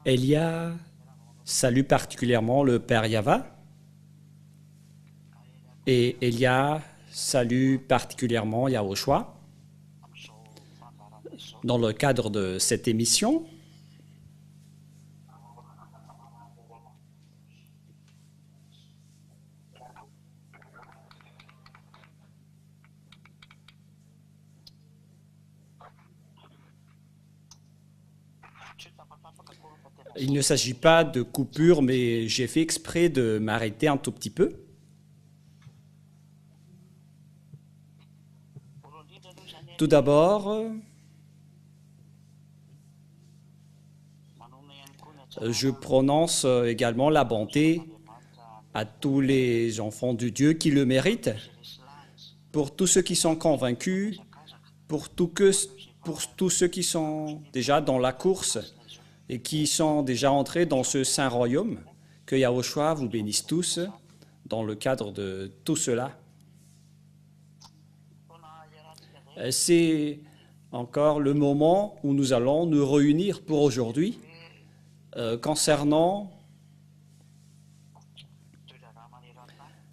Elia salue particulièrement le père Yava et Elia salue particulièrement Yahushua. Dans le cadre de cette émission, il ne s'agit pas de coupure, mais j'ai fait exprès de m'arrêter un tout petit peu. Tout d'abord, je prononce également la bonté à tous les enfants de Dieu qui le méritent, pour tous ceux qui sont convaincus, pour tous ceux qui sont déjà dans la course et qui sont déjà entrés dans ce saint royaume. Que Yahushua vous bénisse tous dans le cadre de tout cela. C'est encore le moment où nous allons nous réunir pour aujourd'hui concernant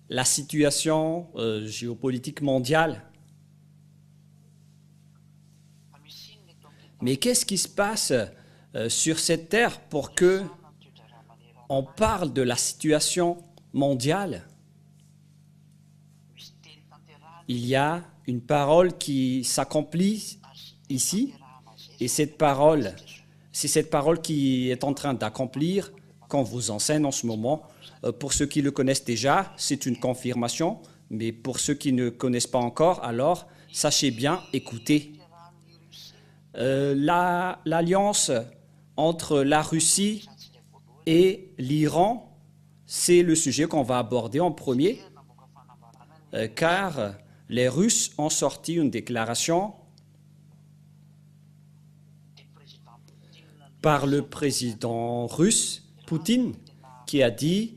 la situation géopolitique mondiale. Mais qu'est-ce qui se passe sur cette terre pour que on parle de la situation mondiale? Il y a une parole qui s'accomplit ici, et cette parole, c'est cette parole qui est en train d'accomplir qu'on vous enseigne en ce moment. Pour ceux qui le connaissent déjà, c'est une confirmation, mais pour ceux qui ne connaissent pas encore, alors sachez bien, écoutez. L'alliance entre la Russie et l'Iran, c'est le sujet qu'on va aborder en premier, car les Russes ont sorti une déclaration par le président russe, Poutine, qui a dit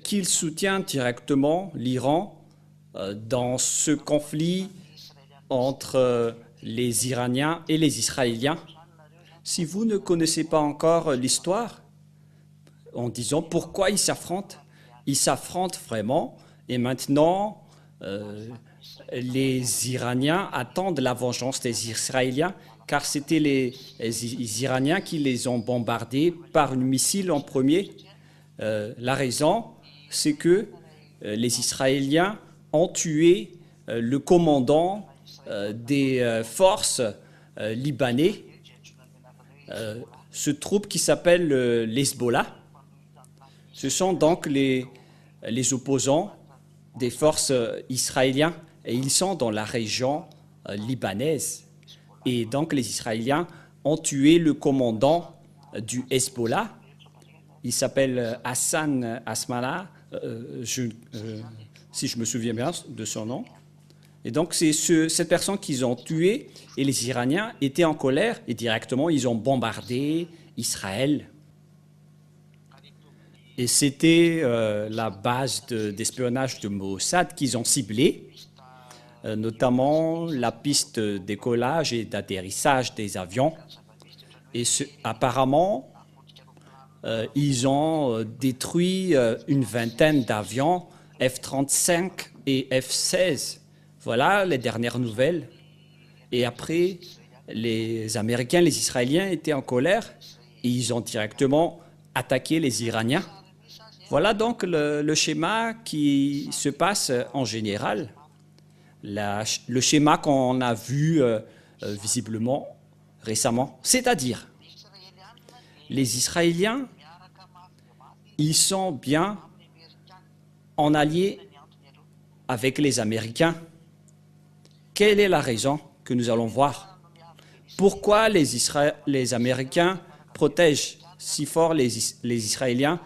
qu'il soutient directement l'Iran dans ce conflit entre les Iraniens et les Israéliens. Si vous ne connaissez pas encore l'histoire, en disant pourquoi ils s'affrontent vraiment, et maintenant les Iraniens attendent la vengeance des Israéliens, car c'était les Iraniens qui les ont bombardés par un missile en premier. La raison, c'est que les Israéliens ont tué le commandant des forces libanais, ce troupe qui s'appelle l'Hezbollah. Ce sont donc les opposants des forces israéliennes, et ils sont dans la région libanaise. Et donc les Israéliens ont tué le commandant du Hezbollah. Il s'appelle Hassan Nasrallah, si je me souviens bien de son nom. Et donc c'est cette personne qu'ils ont tuée, et les Iraniens étaient en colère et directement ils ont bombardé Israël. Et c'était la base d'espionnage de Mossad qu'ils ont ciblée, notamment la piste de décollage et d'atterrissage des avions. Et apparemment, ils ont détruit une vingtaine d'avions F-35 et F-16. Voilà les dernières nouvelles. Et après, les Américains, les Israéliens étaient en colère et ils ont directement attaqué les Iraniens. Voilà donc le schéma qui se passe en général. Le schéma qu'on a vu visiblement récemment. C'est-à-dire, les Israéliens, ils sont bien en alliés avec les Américains. Quelle est la raison que nous allons voir? Pourquoi les Américains protègent si fort les Israéliens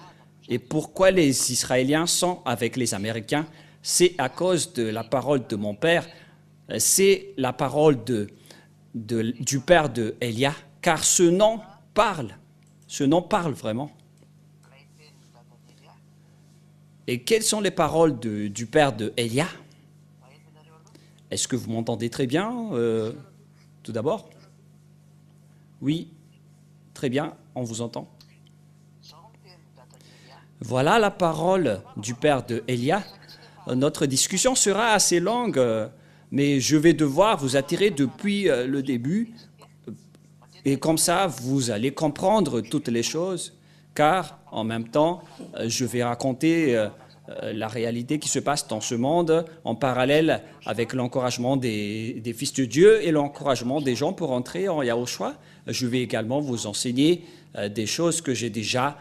et pourquoi les Israéliens sont avec les Américains? C'est à cause de la parole de mon père, c'est la parole du père de Elia, car ce nom parle vraiment. Et quelles sont les paroles du père de Elia? Est-ce que vous m'entendez très bien, tout d'abord? Oui, très bien. On vous entend? Voilà la parole du père de Elia. Notre discussion sera assez longue, mais je vais devoir vous attirer depuis le début. Et comme ça, vous allez comprendre toutes les choses, car en même temps, je vais raconter la réalité qui se passe dans ce monde en parallèle avec l'encouragement des fils de Dieu et l'encouragement des gens pour entrer en Yahushua. Je vais également vous enseigner des choses que j'ai déjà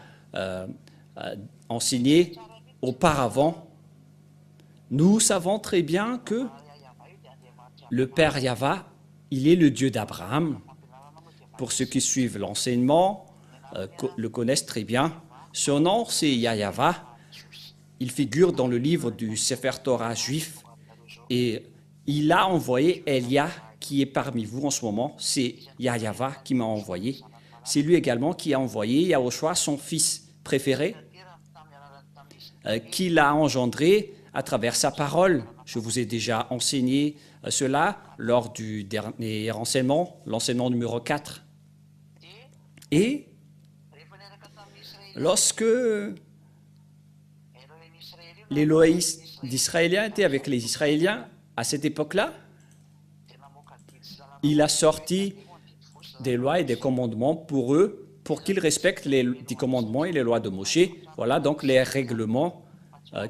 enseignées auparavant. Nous savons très bien que le Père Yahva, il est le Dieu d'Abraham. Pour ceux qui suivent l'enseignement, le connaissent très bien. Son nom, c'est Yahva. Il figure dans le livre du Sefer Torah juif et il a envoyé Elia qui est parmi vous en ce moment. C'est Yahva qui m'a envoyé. C'est lui également qui a envoyé Yahushua, son fils préféré, qu'il a engendré à travers sa parole. Je vous ai déjà enseigné cela lors du dernier enseignement, l'enseignement numéro 4. Et lorsque l'Élohim d'Israéliens était avec les Israéliens à cette époque-là, il a sorti des lois et des commandements pour eux, pour qu'ils respectent les commandements et les lois de Moshe. Voilà donc les règlements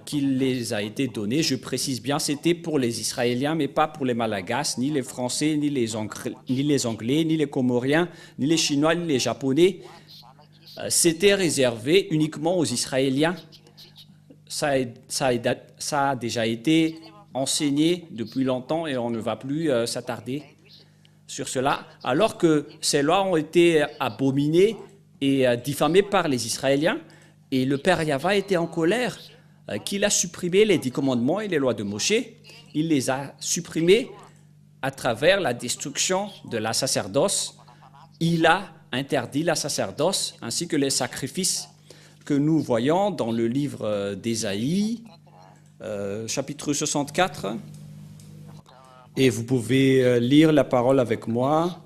qu'il les a été donnés. Je précise bien, c'était pour les Israéliens, mais pas pour les Malagasy, ni les Français, ni les Anglais, ni les Comoriens, ni les Chinois, ni les Japonais. C'était réservé uniquement aux Israéliens. Ça a déjà été enseigné depuis longtemps et on ne va plus s'attarder sur cela, alors que ces lois ont été abominées et diffamées par les Israéliens, et le Père Yahva était en colère qu'il a supprimé les 10 commandements et les lois de Moshe. Il les a supprimés à travers la destruction de la sacerdoce. Il a interdit la sacerdoce ainsi que les sacrifices que nous voyons dans le livre d'Ésaïe, chapitre 64. Et vous pouvez lire la parole avec moi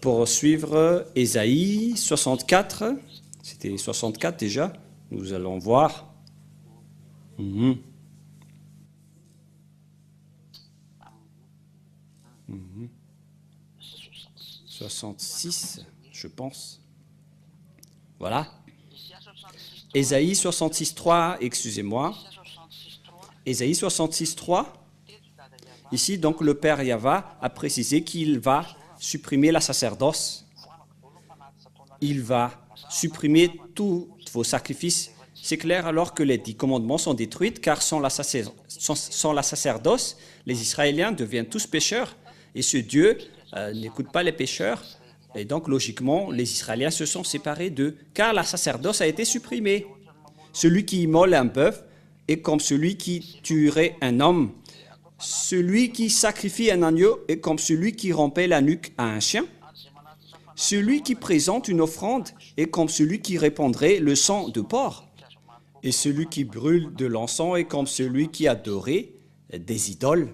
pour suivre Ésaïe 64. C'était 64 déjà. Nous allons voir. 66, je pense. Voilà. Ésaïe 66.3, excusez-moi. Ésaïe 66.3. Ici, donc, le Père Yahva a précisé qu'il va supprimer la sacerdoce. Il va supprimer tous vos sacrifices. C'est clair alors que les 10 commandements sont détruits, car sans la sacerdoce, les Israéliens deviennent tous pécheurs. Et ce Dieu n'écoute pas les pécheurs. Et donc, logiquement, les Israéliens se sont séparés d'eux, car la sacerdoce a été supprimée. Celui qui immole un bœuf est comme celui qui tuerait un homme. Celui qui sacrifie un agneau est comme celui qui rompait la nuque à un chien. Celui qui présente une offrande est comme celui qui répandrait le sang de porc. Et celui qui brûle de l'encens est comme celui qui adorait des idoles.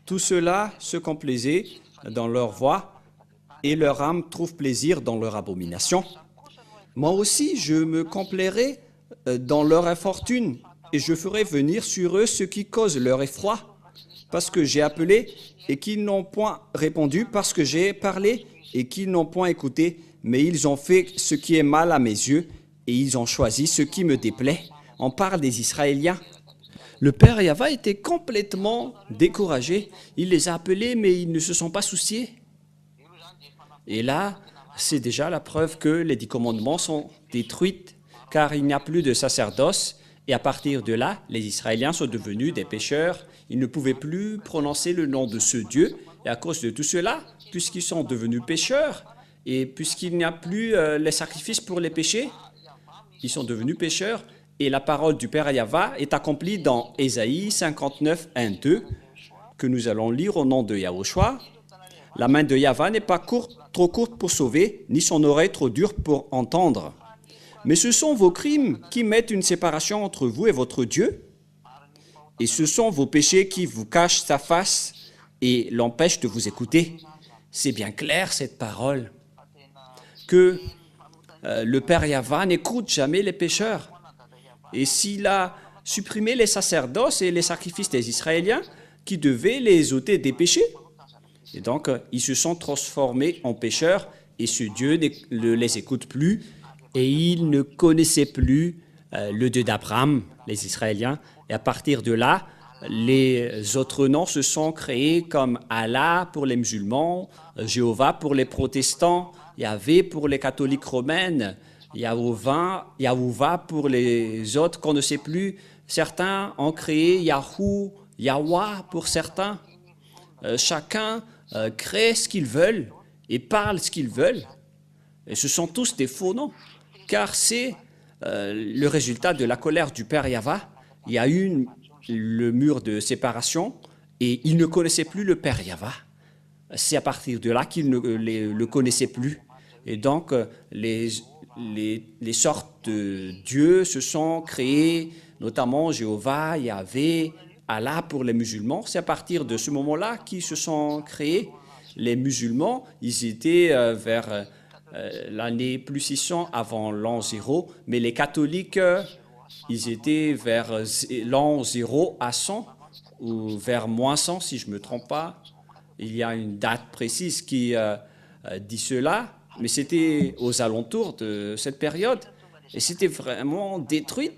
Tout cela se complaisait dans leur voie et leur âme trouve plaisir dans leur abomination. Moi aussi, je me complairai dans leur infortune et je ferai venir sur eux ce qui cause leur effroi, parce que j'ai appelé et qu'ils n'ont point répondu, parce que j'ai parlé et qu'ils n'ont point écouté, mais ils ont fait ce qui est mal à mes yeux et ils ont choisi ce qui me déplaît. On parle des Israéliens. Le Père Yahva était complètement découragé. Il les a appelés, mais ils ne se sont pas souciés. Et là, c'est déjà la preuve que les 10 commandements sont détruits, car il n'y a plus de sacerdoce. Et à partir de là, les Israéliens sont devenus des pécheurs. Ils ne pouvaient plus prononcer le nom de ce Dieu. Et à cause de tout cela, puisqu'ils sont devenus pécheurs, et puisqu'il n'y a plus les sacrifices pour les péchés, ils sont devenus pécheurs. Et la parole du Père Yahva est accomplie dans Ésaïe 59, 1, 2, que nous allons lire au nom de Yahushua. La main de Yahva n'est pas trop courte pour sauver, ni son oreille trop dure pour entendre. Mais ce sont vos crimes qui mettent une séparation entre vous et votre Dieu. Et ce sont vos péchés qui vous cachent sa face et l'empêchent de vous écouter. C'est bien clair, cette parole. que le Père Yahva n'écoute jamais les pécheurs. Et s'il a supprimé les sacerdoces et les sacrifices des Israéliens qui devaient les ôter des péchés, et donc ils se sont transformés en pécheurs et ce Dieu ne les écoute plus et ils ne connaissaient plus le Dieu d'Abraham, les Israéliens. Et à partir de là, les autres noms se sont créés comme Allah pour les musulmans, Jéhovah pour les protestants, Yahvé pour les catholiques romaines, Yahuwah pour les autres qu'on ne sait plus. Certains ont créé Yahoo, Yahweh pour certains. Chacun crée ce qu'ils veulent et parle ce qu'ils veulent. Et ce sont tous des faux noms, car c'est le résultat de la colère du Père Yahva. Il y a eu le mur de séparation et il ne connaissait plus le Père Yahva. C'est à partir de là qu'il ne le connaissait plus. Et donc, les sortes de dieux se sont créés, notamment Jéhovah, Yahvé, Allah pour les musulmans. C'est à partir de ce moment-là qu'ils se sont créés. Les musulmans, ils étaient vers l'année plus 600 avant l'an 0, mais les catholiques, ils étaient vers l'an 0 à 100, ou vers moins 100 si je ne me trompe pas. Il y a une date précise qui dit cela, mais c'était aux alentours de cette période, et c'était vraiment détruit.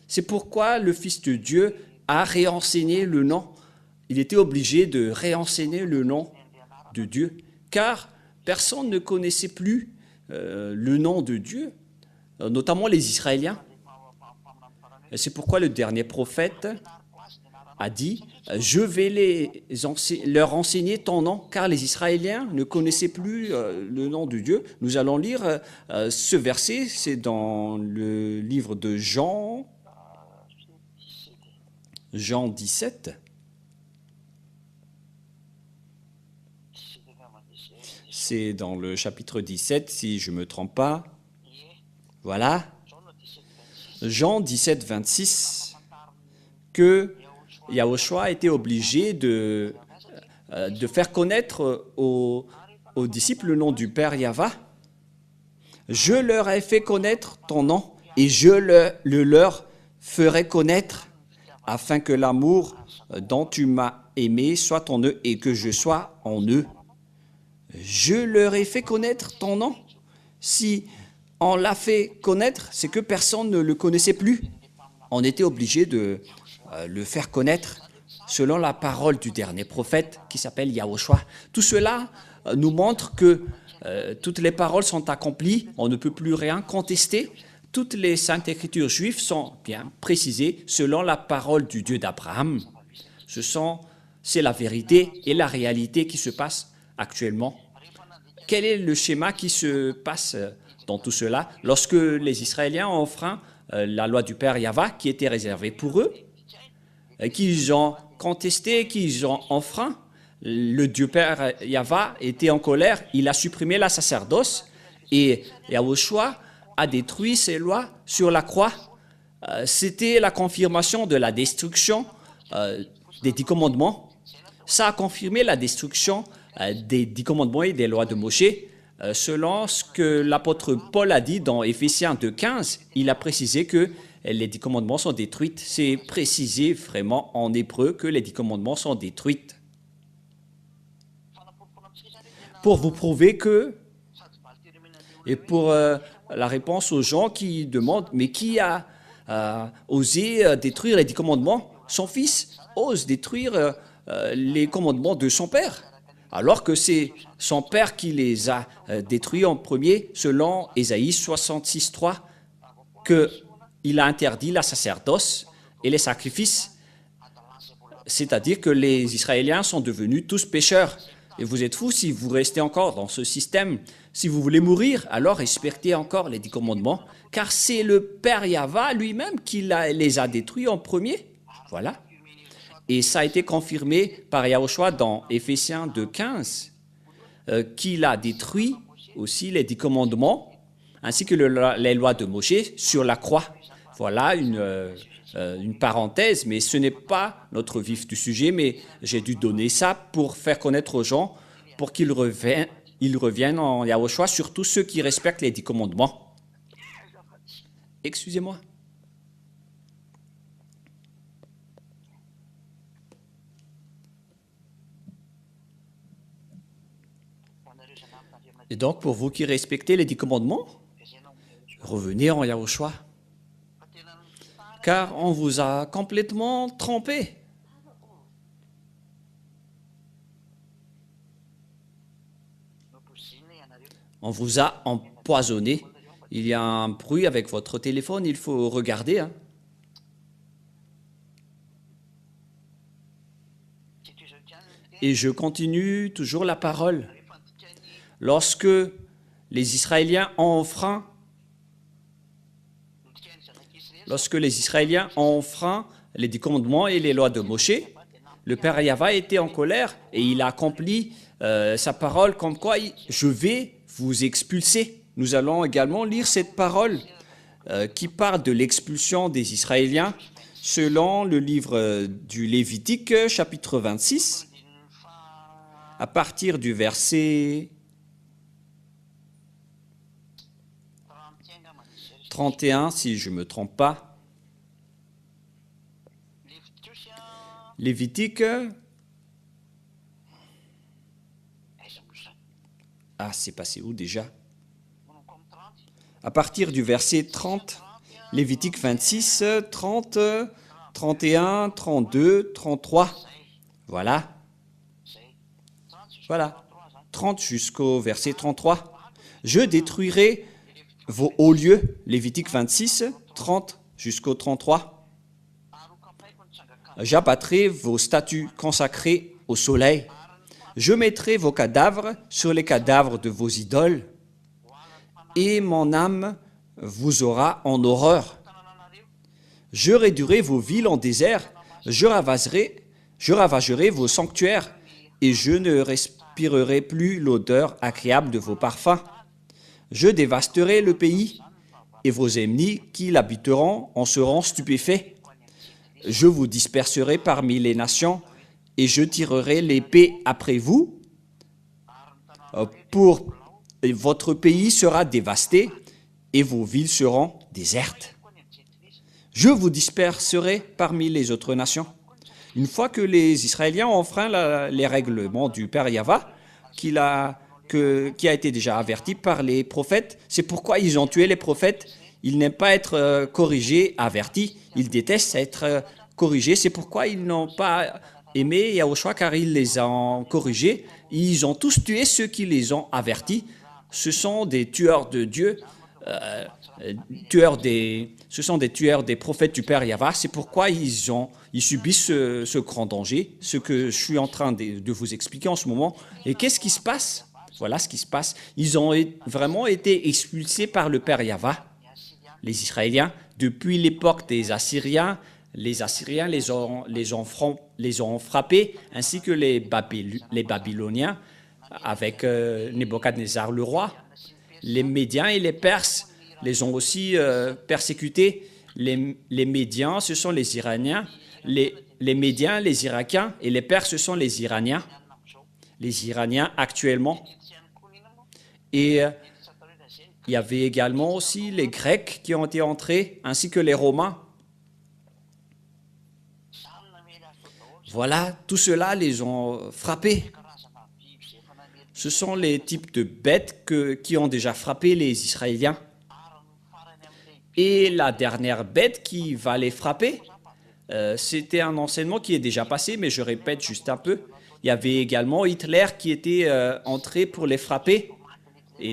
C'est pourquoi le Fils de Dieu a réenseigné le nom. Il était obligé de réenseigner le nom de Dieu, car personne ne connaissait plus le nom de Dieu, notamment les Israéliens. Et c'est pourquoi le dernier prophète a dit « Je vais leur enseigner ton nom », car les Israéliens ne connaissaient plus le nom de Dieu. Nous allons lire ce verset, c'est dans le livre de Jean 17. C'est dans le chapitre 17, si je ne me trompe pas. Voilà. Jean 17, 26, que Yahushua était obligé de faire connaître aux disciples le nom du Père Yahva. Je leur ai fait connaître ton nom et je le leur ferai connaître afin que l'amour dont tu m'as aimé soit en eux et que je sois en eux. Je leur ai fait connaître ton nom. Si on l'a fait connaître, c'est que personne ne le connaissait plus. On était obligé de le faire connaître selon la parole du dernier prophète qui s'appelle Yahushua. Tout cela nous montre que toutes les paroles sont accomplies, on ne peut plus rien contester. Toutes les saintes écritures juives sont bien précisées selon la parole du Dieu d'Abraham. C'est la vérité et la réalité qui se passe actuellement. Quel est le schéma qui se passe dans tout cela? Lorsque les Israéliens ont enfreint la loi du Père Yahva qui était réservée pour eux, qu'ils ont contesté, qu'ils ont enfreint, le Dieu Père Yahva était en colère, il a supprimé la sacerdoce et Yahushua a détruit ses lois sur la croix. C'était la confirmation de la destruction des 10 commandements. Ça a confirmé la destruction des 10 commandements et des lois de Moshe. Selon ce que l'apôtre Paul a dit dans Éphésiens 2,15, il a précisé que les 10 commandements sont détruits. C'est précisé vraiment en hébreu que les 10 commandements sont détruits. Pour vous prouver que, et pour la réponse aux gens qui demandent, mais qui a osé détruire les 10 commandements? Son fils ose détruire les commandements de son père, alors que c'est son père qui les a détruits en premier, selon Ésaïe 66, 3, qu'il a interdit la sacerdoce et les sacrifices, c'est-à-dire que les Israéliens sont devenus tous pécheurs. Et vous êtes fous si vous restez encore dans ce système. Si vous voulez mourir, alors respectez encore les 10 commandements, car c'est le Père Yahva lui-même qui les a détruits en premier. Voilà. Et ça a été confirmé par Yahushua dans Éphésiens 2,15, qu'il a détruit aussi les 10 commandements, ainsi que les lois de Moshe sur la croix. Voilà une parenthèse, mais ce n'est pas notre vif du sujet, mais j'ai dû donner ça pour faire connaître aux gens, pour qu'ils ils reviennent en Yahushua, surtout ceux qui respectent les 10 commandements. Excusez-moi. Et donc, pour vous qui respectez les 10 commandements, revenez en Yahushua. Car on vous a complètement trompé. On vous a empoisonné. Il y a un bruit avec votre téléphone, il faut regarder. Hein. Et je continue toujours la parole. Lorsque les Israéliens ont enfreint, les 10 commandements et les lois de Moshe, le Père Yahva était en colère et il a accompli sa parole comme quoi je vais vous expulser. Nous allons également lire cette parole qui parle de l'expulsion des Israéliens selon le livre du Lévitique, chapitre 26, à partir du verset 31, si je ne me trompe pas. Lévitique. Ah, c'est passé où déjà? À partir du verset 30, Lévitique 26, 30, 31, 32, 33. Voilà. Voilà. 30 jusqu'au verset 33. Je détruirai vos hauts lieux, Lévitique 26, 30 jusqu'au 33. J'abattrai vos statues consacrées au soleil. Je mettrai vos cadavres sur les cadavres de vos idoles, et mon âme vous aura en horreur. Je réduirai vos villes en désert, je ravagerai vos sanctuaires, et je ne respirerai plus l'odeur agréable de vos parfums. Je dévasterai le pays, et vos ennemis qui l'habiteront en seront stupéfaits. Je vous disperserai parmi les nations, et je tirerai l'épée après vous. Votre pays sera dévasté, et vos villes seront désertes. Je vous disperserai parmi les autres nations. Une fois que les Israéliens ont enfreint les règlements du Père Yahva, qui a été déjà averti par les prophètes, c'est pourquoi ils ont tué les prophètes. Ils n'aiment pas être corrigés, avertis. Ils détestent être corrigés. C'est pourquoi ils n'ont pas aimé Yahushua, car ils les ont corrigés. Ils ont tous tué ceux qui les ont avertis. Ce sont des tueurs de Dieu, ce sont des tueurs des prophètes du Père Yahva. C'est pourquoi ils subissent ce grand danger, ce que je suis en train de vous expliquer en ce moment. Et qu'est-ce qui se passe? Voilà ce qui se passe. Ils ont vraiment été expulsés par le Père Yahva, les Israéliens, depuis l'époque des Assyriens. Les Assyriens les ont frappés, ainsi que les Babyloniens, avec Nebuchadnezzar le roi. Les Médiens et les Perses les ont aussi persécutés. Les Médiens, ce sont les Iraniens. Les Médiens, les Irakiens, et les Perses, ce sont les Iraniens. Les Iraniens actuellement. Et il y avait également aussi les Grecs qui ont été entrés, ainsi que les Romains. Voilà, tout cela les ont frappés. Ce sont les types de bêtes qui ont déjà frappé les Israéliens. Et la dernière bête qui va les frapper, c'était un enseignement qui est déjà passé, mais je répète juste un peu. Il y avait également Hitler qui était entré pour les frapper et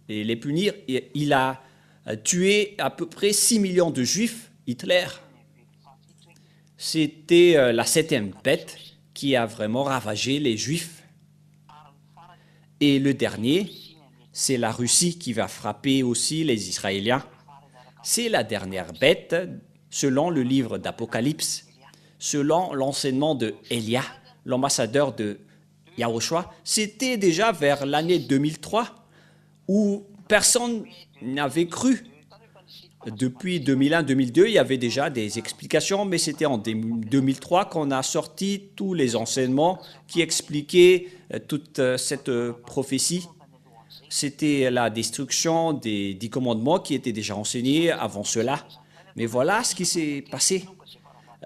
les punir. Il a tué à peu près 6 millions de Juifs, Hitler. C'était la 7e bête qui a vraiment ravagé les Juifs. Et le dernier, c'est la Russie qui va frapper aussi les Israéliens. C'est la dernière bête, selon le livre d'Apocalypse, selon l'enseignement de Élia, l'ambassadeur de Yahushua. C'était déjà vers l'année 2003 où personne n'avait cru. Depuis 2001-2002, il y avait déjà des explications, mais c'était en 2003 qu'on a sorti tous les enseignements qui expliquaient toute cette prophétie c'était la destruction des 10 commandements qui étaient déjà enseignés avant cela. Mais voilà ce qui s'est passé.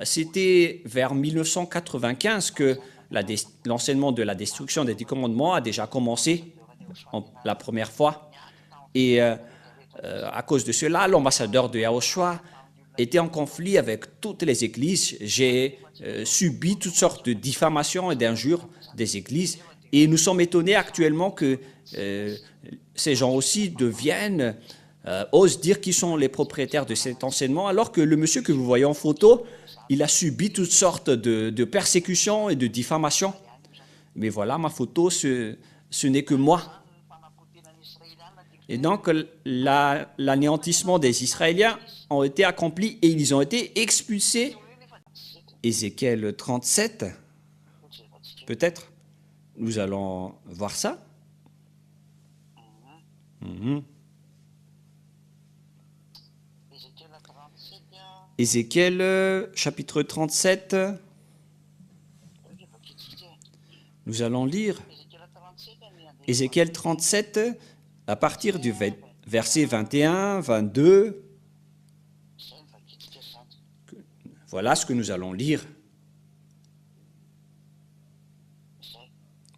C'était vers 1995 que l'enseignement de la destruction des 10 commandements a déjà commencé la première fois. Et à cause de cela, l'ambassadeur de Yahushua était en conflit avec toutes les églises. J'ai subi toutes sortes de diffamations et d'injures des églises. Et nous sommes étonnés actuellement que ces gens aussi osent dire qu'ils sont les propriétaires de cet enseignement, alors que le monsieur que vous voyez en photo, il a subi toutes sortes de persécutions et de diffamations. Mais voilà, ma photo, ce n'est que moi. Et donc, l'anéantissement des Israéliens ont été accomplis et ils ont été expulsés. Ézéchiel 37, peut-être, nous allons voir ça. Ézéchiel chapitre 37, nous allons lire Ézéchiel 37 à partir du verset 21, 22. Voilà ce que nous allons lire.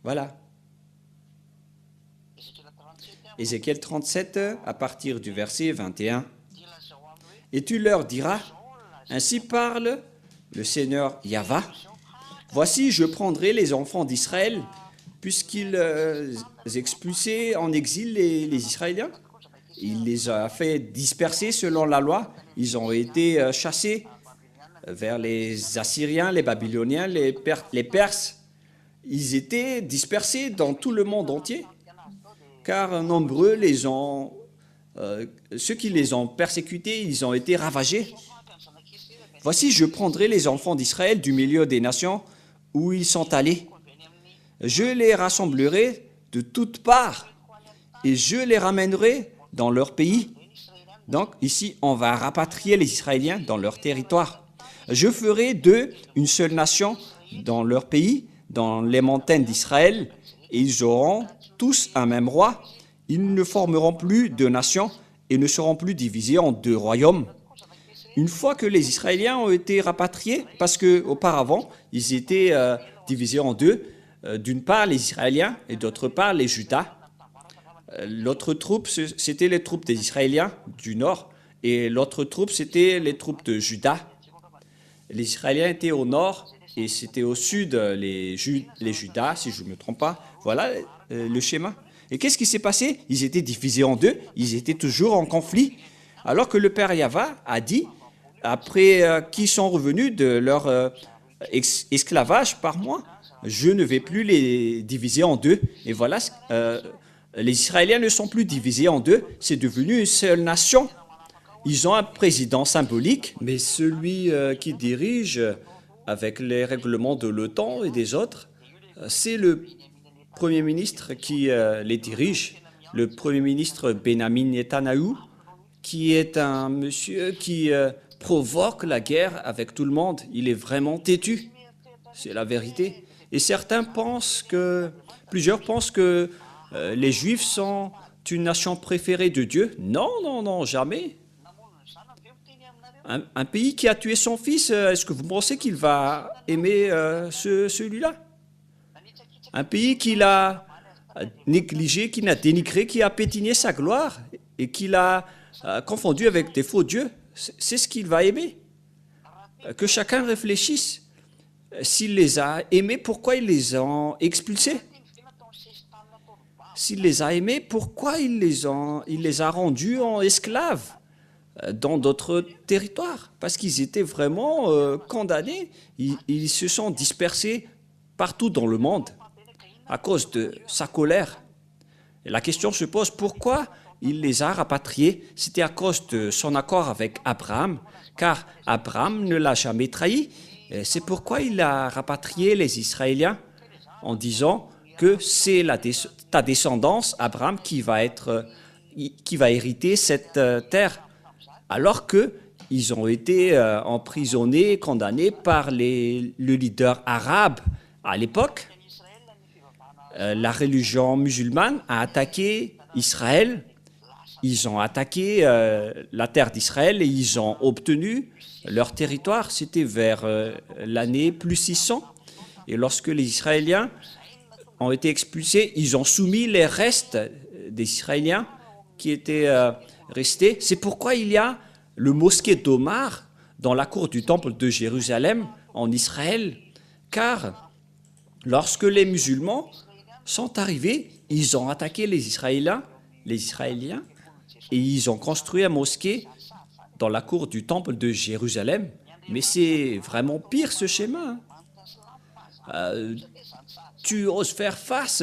Voilà. Ézéchiel 37 à partir du verset 21. Et tu leur diras, ainsi parle le Seigneur Yahva. Voici, je prendrai les enfants d'Israël, puisqu'il expulsait en exil les Israéliens. Il les a fait disperser selon la loi. Ils ont été chassés vers les Assyriens, les Babyloniens, les Perses. Ils étaient dispersés dans tout le monde entier, car nombreux ceux qui les ont persécutés, ils ont été ravagés. Voici, je prendrai les enfants d'Israël du milieu des nations où ils sont allés. Je les rassemblerai de toutes parts et je les ramènerai dans leur pays. Donc ici, on va rapatrier les Israéliens dans leur territoire. Je ferai d'eux une seule nation dans leur pays, dans les montagnes d'Israël, et ils auront tous un même roi. Ils ne formeront plus de nations et ne seront plus divisés en 2 royaumes. Une fois que les Israéliens ont été rapatriés, parce qu'auparavant, ils étaient divisés en 2, d'une part les Israéliens et d'autre part les Judas. L'autre troupe, c'était les troupes des Israéliens du nord, et l'autre troupe, c'était les troupes de Juda. Les Israéliens étaient au nord, et c'était au sud les Judas, si je ne me trompe pas. Voilà le schéma. Et qu'est-ce qui s'est passé? Ils étaient divisés en 2, ils étaient toujours en conflit. Alors que le Père Yahva a dit, après qu'ils sont revenus de leur esclavage par mois, je ne vais plus les diviser en 2. Et voilà, les Israéliens ne sont plus divisés en 2, c'est devenu une seule nation. Ils ont un président symbolique, mais celui qui dirige avec les règlements de l'OTAN et des autres, c'est le Premier ministre qui les dirige, le Premier ministre Benjamin Netanyahou, qui est un monsieur qui provoque la guerre avec tout le monde. Il est vraiment têtu, c'est la vérité. Et plusieurs pensent que les Juifs sont une nation préférée de Dieu. Non, non, non, jamais. Un pays qui a tué son fils, est-ce que vous pensez qu'il va aimer celui-là? Un pays qu'il a négligé, qu'il a dénigré, qui a pétiné sa gloire et qu'il a confondu avec des faux dieux, c'est ce qu'il va aimer. Que chacun réfléchisse. S'il les a aimés, pourquoi il les a expulsés? S'il les a aimés, pourquoi il les a rendus en esclaves dans d'autres territoires? Parce qu'ils étaient vraiment condamnés. Ils se sont dispersés partout dans le monde à cause de sa colère. Et la question se pose, pourquoi il les a rapatriés? C'était à cause de son accord avec Abraham, car Abraham ne l'a jamais trahi. C'est pourquoi il a rapatrié les Israéliens en disant que c'est ta descendance, Abraham, qui va hériter cette terre. Alors qu'ils ont été emprisonnés, condamnés par le leader arabe à l'époque. La religion musulmane a attaqué Israël, ils ont attaqué la terre d'Israël et ils ont obtenu leur territoire. C'était vers l'année plus 600. Et lorsque les Israéliens ont été expulsés, ils ont soumis les restes des Israéliens qui étaient restés. C'est pourquoi il y a le mosquée d'Omar dans la cour du temple de Jérusalem en Israël, car lorsque les musulmans sont arrivés, ils ont attaqué les Israéliens, et ils ont construit un mosquée dans la cour du temple de Jérusalem. Mais c'est vraiment pire ce schéma. Tu oses faire face,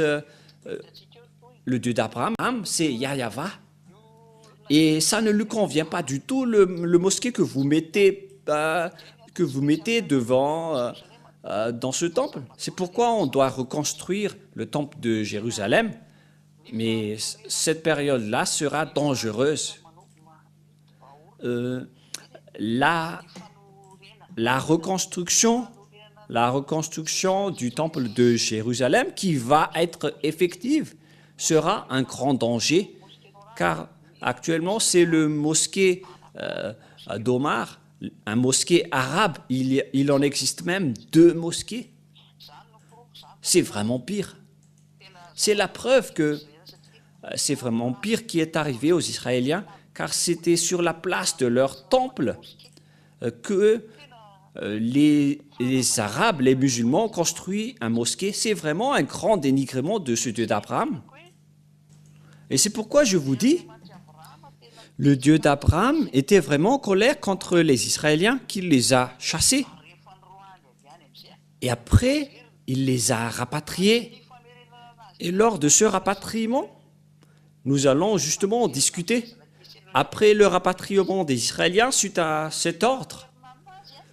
le Dieu d'Abraham, c'est Yahweh. Et ça ne lui convient pas du tout, le mosquée que vous mettez devant dans ce temple. C'est pourquoi on doit reconstruire le temple de Jérusalem. Mais cette période-là sera dangereuse. La reconstruction du temple de Jérusalem qui va être effective sera un grand danger, car actuellement c'est le mosquée d'Omar, un mosquée arabe. Il en existe même 2 mosquées. C'est vraiment pire. C'est la preuve que c'est vraiment pire qui est arrivé aux Israéliens, car c'était sur la place de leur temple que les Arabes, les musulmans ont construit un mosquée. C'est vraiment un grand dénigrement de ce Dieu d'Abraham. Et c'est pourquoi je vous dis, le Dieu d'Abraham était vraiment en colère contre les Israéliens, qu'il les a chassés. Et après, il les a rapatriés. Et lors de ce rapatriement, nous allons justement en discuter. Après le rapatriement des Israéliens, suite à cet ordre,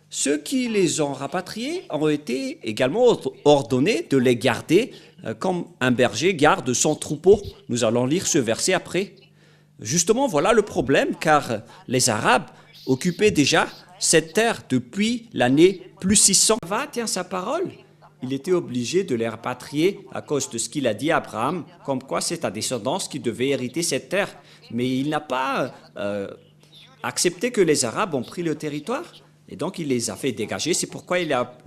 ceux qui les ont rapatriés ont été également ordonnés de les garder comme un berger garde son troupeau. Nous allons lire ce verset après. Justement, voilà le problème, car les Arabes occupaient déjà cette terre depuis l'année plus 600. Va tient sa parole. Il était obligé de les rapatrier à cause de ce qu'il a dit à Abraham, comme quoi c'est ta descendance qui devait hériter cette terre. Mais il n'a pas accepté que les Arabes ont pris le territoire, et donc il les a fait dégager. C'est pourquoi il y a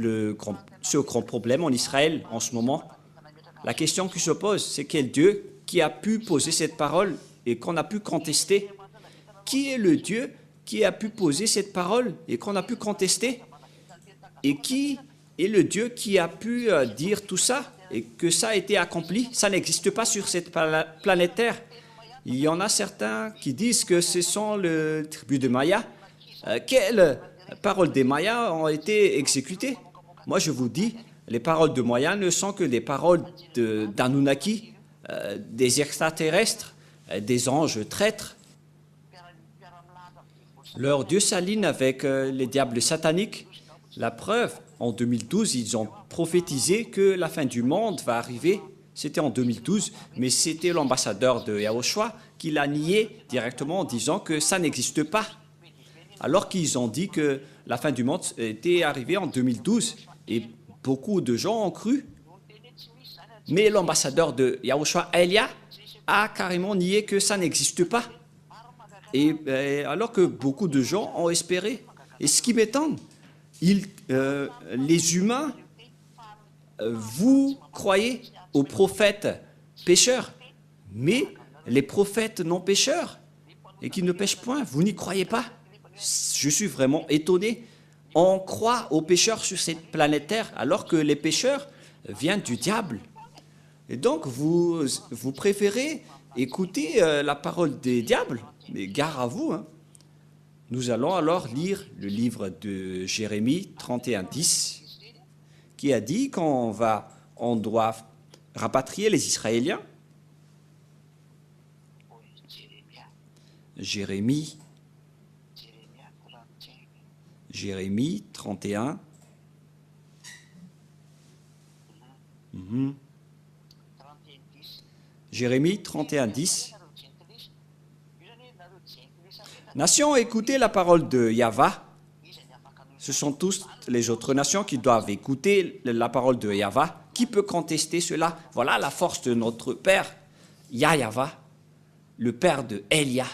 ce grand problème en Israël en ce moment. La question qui se pose, c'est quel Dieu qui a pu poser cette parole et qu'on a pu contester? Qui est le Dieu qui a pu poser cette parole et qu'on a pu contester? Et qui est le Dieu qui a pu dire tout ça et que ça a été accompli? Ça n'existe pas sur cette planète Terre. Il y en a certains qui disent que ce sont les tribus de Maya. Quelles paroles des Mayas ont été exécutées? Moi, je vous dis, les paroles de Maya ne sont que des paroles d'Anunnaki, des extraterrestres, des anges traîtres. Leur Dieu s'aligne avec les diables sataniques. La preuve, en 2012, ils ont prophétisé que la fin du monde va arriver. C'était en 2012, mais c'était l'ambassadeur de Yahushua qui l'a nié directement en disant que ça n'existe pas. Alors qu'ils ont dit que la fin du monde était arrivée en 2012. Et beaucoup de gens ont cru. Mais l'ambassadeur de Yahushua, Elia, a carrément nié que ça n'existe pas. Et alors que beaucoup de gens ont espéré. Et ce qui m'étonne, les humains, vous croyez aux prophètes pécheurs, mais les prophètes non pécheurs et qui ne pêchent point, vous n'y croyez pas. Je suis vraiment étonné. On croit aux pécheurs sur cette planète Terre alors que les pécheurs viennent du diable. Et donc vous préférez écouter la parole des diables, mais gare à vous. Nous allons alors lire le livre de Jérémie 31:10 qui a dit qu'on doit rapatrier les Israéliens. Jérémie 31. Jérémie 31:10. Nations, écoutez la parole de Yahweh. Ce sont tous les autres nations qui doivent écouter la parole de Yahweh. Qui peut contester cela? Voilà la force de notre Père, Yahweh. le père de Elia,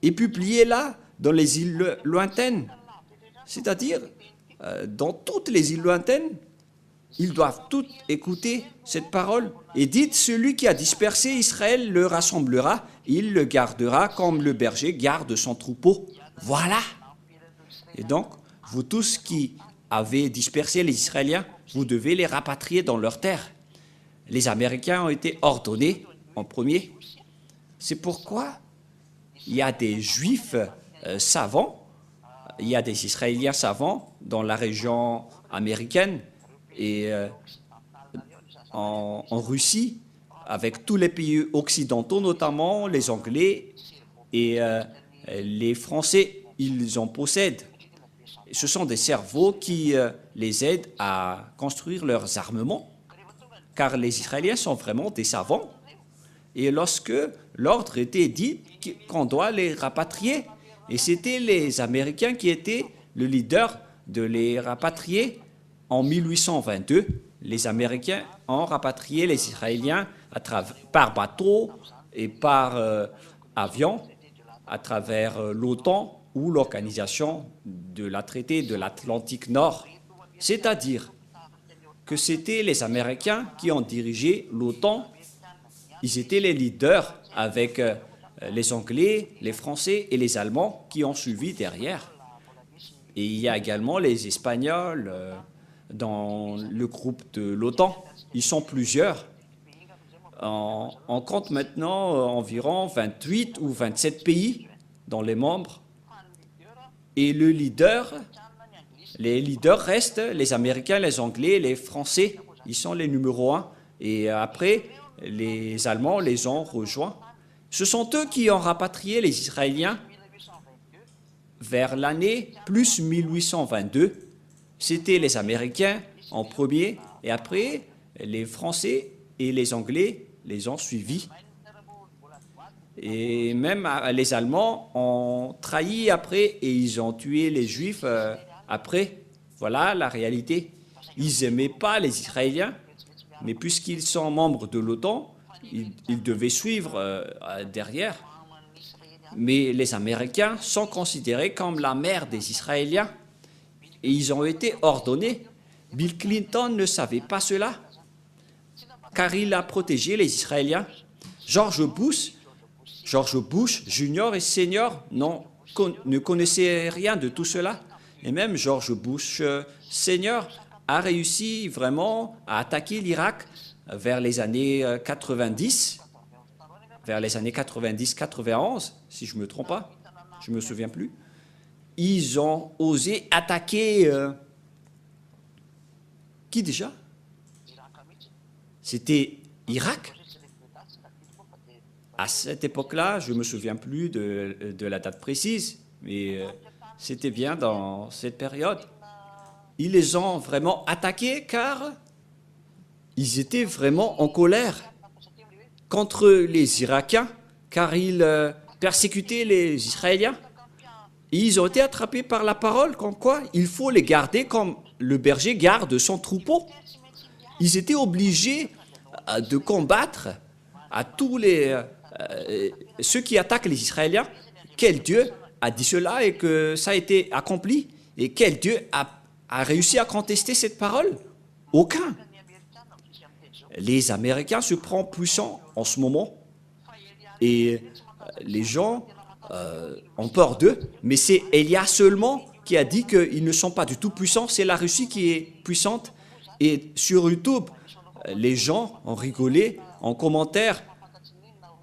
et publié-la dans les îles lointaines, c'est-à-dire dans toutes les îles lointaines. Ils doivent toutes écouter cette parole. Et dites, celui qui a dispersé Israël le rassemblera, il le gardera comme le berger garde son troupeau. Voilà. Et donc, vous tous qui avez dispersé les Israéliens, vous devez les rapatrier dans leur terre. Les Américains ont été ordonnés en premier. C'est pourquoi il y a des Juifs savants, il y a des Israéliens savants dans la région américaine et en Russie, avec tous les pays occidentaux, notamment les Anglais et les Français, ils en possèdent. Ce sont des cerveaux qui les aident à construire leurs armements, car les Israéliens sont vraiment des savants. Et lorsque l'ordre était dit qu'on doit les rapatrier, et c'était les Américains qui étaient le leader de les rapatrier en 1822. Les Américains ont rapatrié les Israéliens par bateau et par avion à travers l'OTAN ou l'organisation de la traité de l'Atlantique Nord. C'est-à-dire que c'était les Américains qui ont dirigé l'OTAN. Ils étaient les leaders avec les Anglais, les Français et les Allemands qui ont suivi derrière. Et il y a également les Espagnols dans le groupe de l'OTAN. Ils sont plusieurs. On compte maintenant environ 28 ou 27 pays dans les membres. Et les leaders restent les Américains, les Anglais, les Français. Ils sont les numéros 1. Et après, les Allemands les ont rejoints. Ce sont eux qui ont rapatrié les Israéliens vers l'année plus 1822. C'était les Américains en premier, et après, les Français et les Anglais les ont suivis. Et même les Allemands ont trahi après, et ils ont tué les Juifs après. Voilà la réalité. Ils n'aimaient pas les Israéliens, mais puisqu'ils sont membres de l'OTAN, ils devaient suivre derrière. Mais les Américains sont considérés comme la mère des Israéliens et ils ont été ordonnés. Bill Clinton ne savait pas cela, car il a protégé les Israéliens. George Bush Junior et Senior ne connaissaient rien de tout cela. Et même George Bush Senior a réussi vraiment à attaquer l'Irak vers les années 90, vers les années 90-91, si je ne me trompe pas, je ne me souviens plus. Ils ont osé attaquer... qui déjà? C'était Irak. À cette époque-là, je ne me souviens plus de la date précise, mais c'était bien dans cette période. Ils les ont vraiment attaqués car ils étaient vraiment en colère contre les Irakiens, car ils persécutaient les Israéliens. Et ils ont été attrapés par la parole, comme quoi il faut les garder comme le berger garde son troupeau. Ils étaient obligés de combattre à tous ceux qui attaquent les Israéliens. Quel Dieu a dit cela et que ça a été accompli? Et quel Dieu a réussi à contester cette parole? Aucun. Les Américains se prennent puissants en ce moment et les gens ont peur d'eux, mais c'est Elia seulement qui a dit qu'ils ne sont pas du tout puissants, c'est la Russie qui est puissante. Et sur YouTube, les gens ont rigolé en commentaire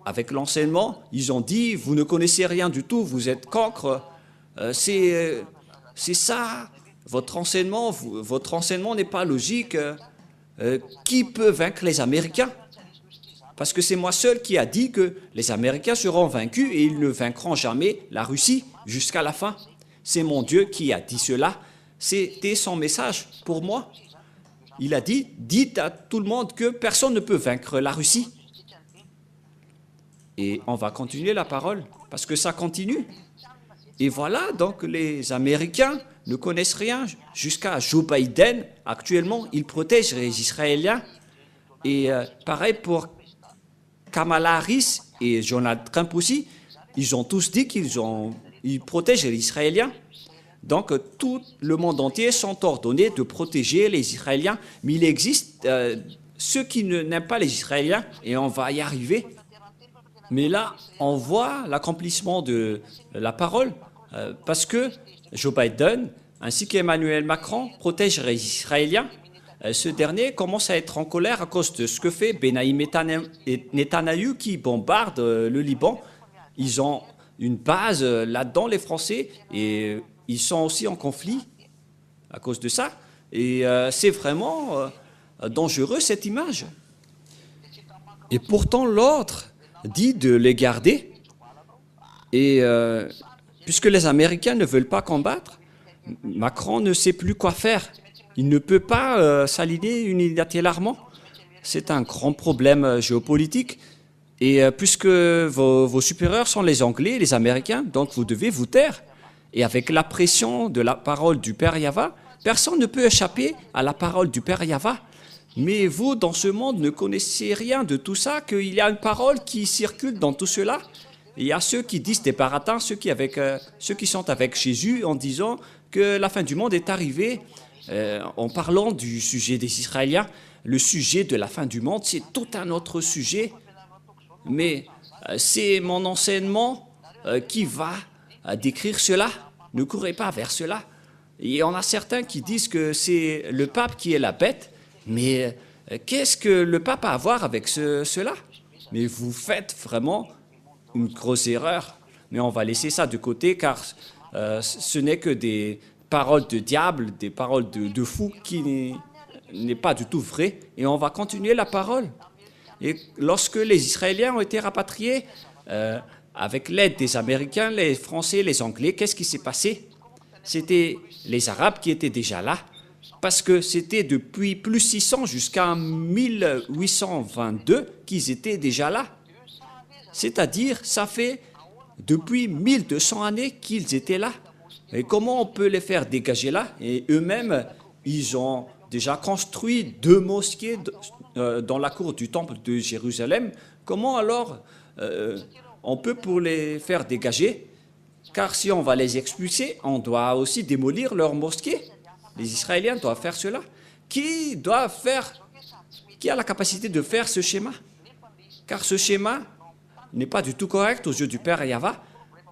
avec l'enseignement, ils ont dit « vous ne connaissez rien du tout, vous êtes cancre, c'est ça, votre enseignement n'est pas logique. Qui peut vaincre les Américains? Parce que c'est moi seul qui a dit que les Américains seront vaincus et ils ne vaincront jamais la Russie jusqu'à la fin. C'est mon Dieu qui a dit cela. C'était son message pour moi. Il a dit, dites à tout le monde que personne ne peut vaincre la Russie. Et on va continuer la parole, parce que ça continue. Et voilà, donc les Américains ne connaissent rien jusqu'à Joe Biden. Actuellement, il protège les Israéliens. Et pareil pour Kamala Harris et Donald Trump aussi, ils ont tous dit qu'ils protègent les Israéliens. Donc, tout le monde entier sont ordonnés de protéger les Israéliens. Mais il existe ceux qui n'aiment pas les Israéliens, et on va y arriver. Mais là, on voit l'accomplissement de la parole, parce que Joe Biden ainsi qu'Emmanuel Macron protègent les Israéliens. Ce dernier commence à être en colère à cause de ce que fait Benyamin Netanyahou qui bombarde le Liban. Ils ont une base là-dedans, les Français, et ils sont aussi en conflit à cause de ça. Et c'est vraiment dangereux, cette image. Et pourtant, l'ordre dit de les garder. Et puisque les Américains ne veulent pas combattre, Macron ne sait plus quoi faire. Il ne peut pas s'aligner unilatéralement. C'est un grand problème géopolitique. Et puisque vos supérieurs sont les Anglais, les Américains, donc vous devez vous taire. Et avec la pression de la parole du Père Yahva, personne ne peut échapper à la parole du Père Yahva. Mais vous, dans ce monde, ne connaissez rien de tout ça, qu'il y a une parole qui circule dans tout cela. Il y a ceux qui disent des baratins, ceux qui sont avec Jésus en disant que la fin du monde est arrivée. En parlant du sujet des Israéliens, le sujet de la fin du monde, c'est tout un autre sujet. Mais c'est mon enseignement qui va décrire cela. Ne courez pas vers cela. Et on a certains qui disent que c'est le pape qui est la bête. Mais qu'est-ce que le pape a à voir avec cela? Mais vous faites vraiment une grosse erreur. Mais on va laisser ça de côté car ce n'est que des paroles de diable, des paroles de fou qui n'est pas du tout vrai. Et on va continuer la parole. Et lorsque les Israéliens ont été rapatriés, avec l'aide des Américains, les Français, les Anglais, qu'est-ce qui s'est passé? C'était les Arabes qui étaient déjà là, parce que c'était depuis plus 600 jusqu'à 1822 qu'ils étaient déjà là. C'est-à-dire, ça fait depuis 1200 années qu'ils étaient là. Et comment on peut les faire dégager là? Et eux-mêmes, ils ont déjà construit 2 mosquées dans la cour du temple de Jérusalem. Comment alors on peut pour les faire dégager? Car si on va les expulser, on doit aussi démolir leurs mosquées. Les Israéliens doivent faire cela. Qui a la capacité de faire ce schéma? Car ce schéma n'est pas du tout correct aux yeux du Père Yahva,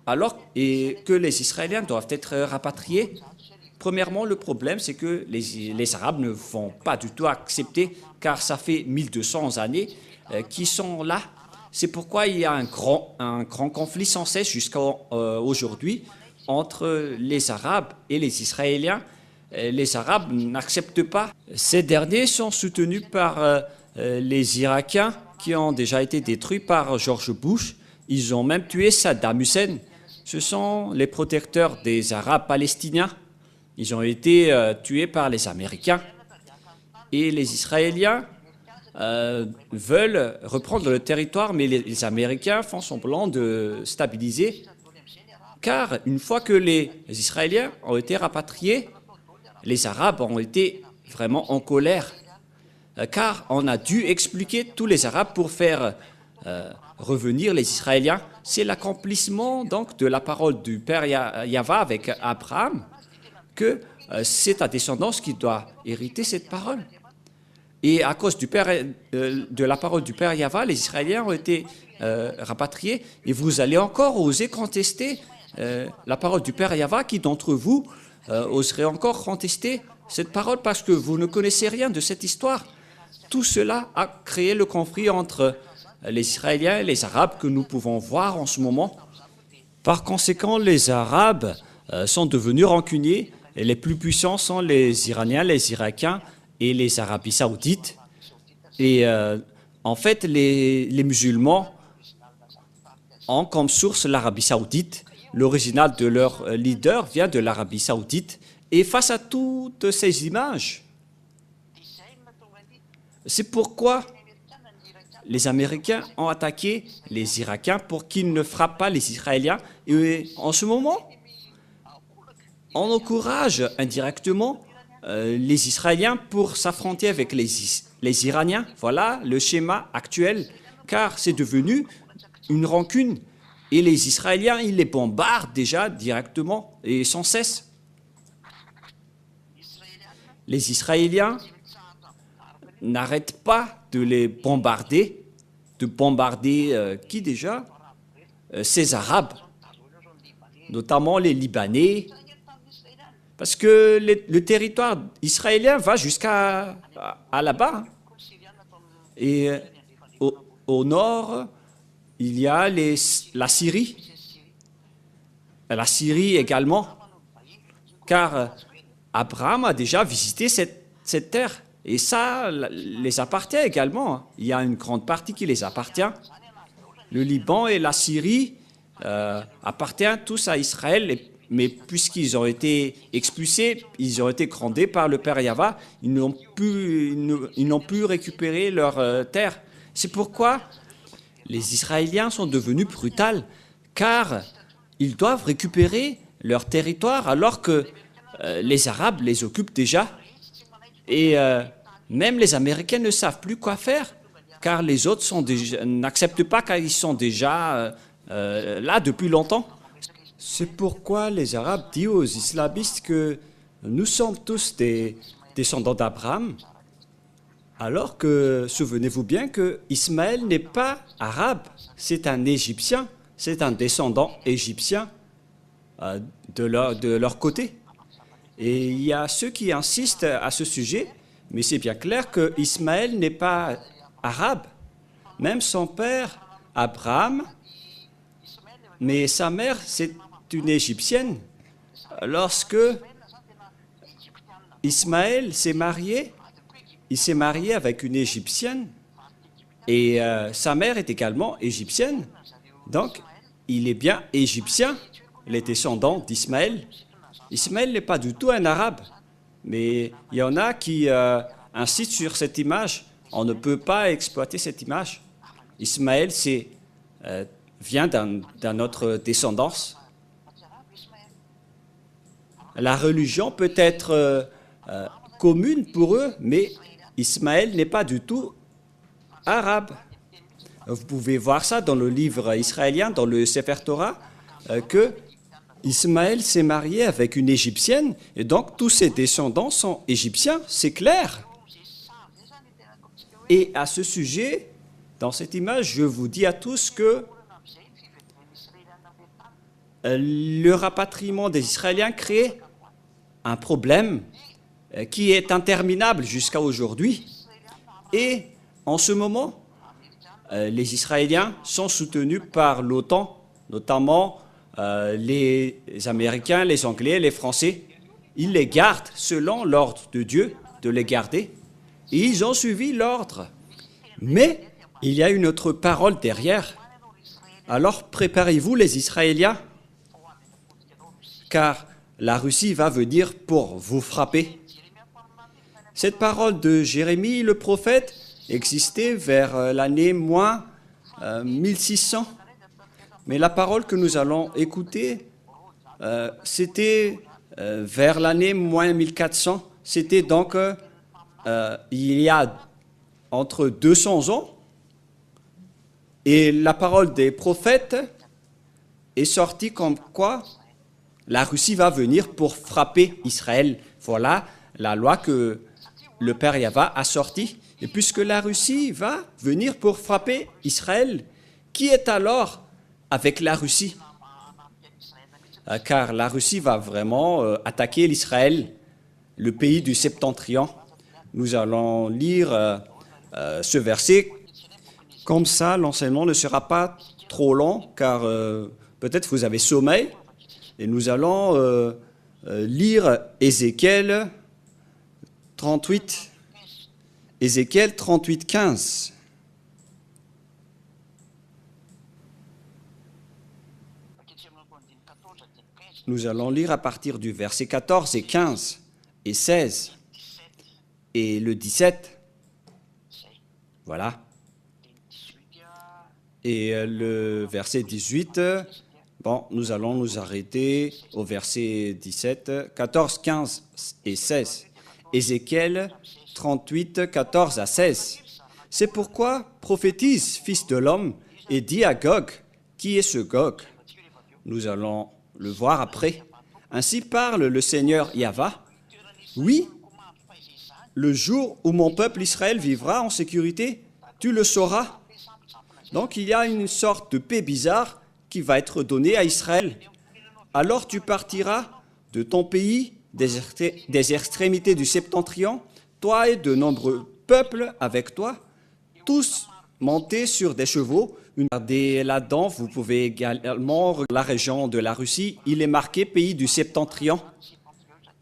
alors et que les Israéliens doivent être rapatriés. Premièrement, le problème, c'est que les Arabes ne vont pas du tout accepter, car ça fait 1200 années qu'ils sont là. C'est pourquoi il y a un grand conflit sans cesse jusqu'à aujourd'hui entre les Arabes et les Israéliens. Les Arabes n'acceptent pas. Ces derniers sont soutenus par les Irakiens qui ont déjà été détruits par George Bush. Ils ont même tué Saddam Hussein. Ce sont les protecteurs des Arabes palestiniens. Ils ont été tués par les Américains. Et les Israéliens veulent reprendre le territoire, mais les Américains font semblant de stabiliser. Car une fois que les Israéliens ont été rapatriés, les Arabes ont été vraiment en colère. Car on a dû expliquer tous les Arabes pour faire revenir les Israéliens. C'est l'accomplissement donc de la parole du Père Yahva avec Abraham, que c'est ta descendance qui doit hériter cette parole. Et à cause de la parole du Père Yahva, les Israéliens ont été rapatriés. Et vous allez encore oser contester la parole du Père Yahva. Qui d'entre vous oserait encore contester cette parole parce que vous ne connaissez rien de cette histoire? Tout cela a créé le conflit entre les Israéliens et les Arabes que nous pouvons voir en ce moment. Par conséquent, les Arabes sont devenus rancuniers et les plus puissants sont les Iraniens, les Irakiens et les Arabies saoudites. Et en fait, les musulmans ont comme source l'Arabie saoudite. L'original de leur leader vient de l'Arabie saoudite. Et face à toutes ces images, c'est pourquoi les Américains ont attaqué les Irakiens pour qu'ils ne frappent pas les Israéliens. Et en ce moment, on encourage indirectement les Israéliens pour s'affronter avec les Iraniens. Voilà le schéma actuel. car c'est devenu une rancune. Et les Israéliens, ils les bombardent déjà directement et sans cesse. Les Israéliens n'arrêtent pas de les bombarder, qui déjà? Ces Arabes, notamment les Libanais, parce que le territoire israélien va jusqu'à là-bas. Et au nord, il y a la Syrie. La Syrie également, car Abraham a déjà visité cette terre. Et ça les appartient également. Il y a une grande partie qui les appartient. Le Liban et la Syrie appartiennent tous à Israël, mais puisqu'ils ont été expulsés, ils ont été grondés par le Père Yahva, ils n'ont pu récupérer leur terre. C'est pourquoi les Israéliens sont devenus brutaux, car ils doivent récupérer leur territoire alors que les Arabes les occupent déjà. Et même les Américains ne savent plus quoi faire, car les autres n'acceptent pas car ils sont déjà là depuis longtemps. C'est pourquoi les Arabes disent aux islamistes que nous sommes tous des descendants d'Abraham, alors que, souvenez-vous bien que Ismaël n'est pas arabe, c'est un Égyptien, c'est un descendant égyptien de leur côté. Et il y a ceux qui insistent à ce sujet, mais c'est bien clair que Ismaël n'est pas arabe. Même son père, Abraham, mais sa mère, c'est une Égyptienne. Lorsque Ismaël s'est marié, il s'est marié avec une Égyptienne et sa mère est également égyptienne. Donc, il est bien égyptien, les descendants d'Ismaël. Ismaël n'est pas du tout un arabe, mais il y en a qui insistent sur cette image. On ne peut pas exploiter cette image. Ismaël vient d'une autre descendance. La religion peut être commune pour eux, mais Ismaël n'est pas du tout arabe. Vous pouvez voir ça dans le livre israélien, dans le Sefer Torah, que Ismaël s'est marié avec une Égyptienne, et donc tous ses descendants sont égyptiens, c'est clair. Et à ce sujet, dans cette image, je vous dis à tous que le rapatriement des Israéliens crée un problème qui est interminable jusqu'à aujourd'hui. Et en ce moment, les Israéliens sont soutenus par l'OTAN, notamment les Américains, les Anglais, les Français. Ils les gardent selon l'ordre de Dieu de les garder. Et ils ont suivi l'ordre. Mais il y a une autre parole derrière. Alors préparez-vous les Israéliens, car la Russie va venir pour vous frapper. Cette parole de Jérémie, le prophète, existait vers l'année moins 1600. Mais la parole que nous allons écouter, c'était vers l'année moins 1400. C'était donc il y a entre 200 ans. Et la parole des prophètes est sortie comme quoi la Russie va venir pour frapper Israël. Voilà la loi que le Père Yahva a sortie. Et puisque la Russie va venir pour frapper Israël, qui est alors avec la Russie? Car la Russie va vraiment attaquer l'Israël, le pays du Septentrion. Nous allons lire ce verset. Comme ça, l'enseignement ne sera pas trop long, car peut-être vous avez sommeil. Et nous allons lire Ézéchiel 38. Ézéchiel 38, 15. Nous allons lire à partir du verset 14 et 15 et 16 et le 17. Voilà. Et le verset 18, bon, nous allons nous arrêter au verset 17, 14, 15 et 16. Ézéchiel 38, 14 à 16. C'est pourquoi prophétise, fils de l'homme, et dis à Gog, qui est ce Gog? Nous allons le voir après. Ainsi parle le Seigneur Yahvé. Oui, le jour où mon peuple Israël vivra en sécurité, tu le sauras. Donc il y a une sorte de paix bizarre qui va être donnée à Israël. Alors tu partiras de ton pays, des extrémités du septentrion, toi et de nombreux peuples avec toi, tous montés sur des chevaux. Regardez là-dedans, vous pouvez également regarder la région de la Russie. Il est marqué pays du septentrion.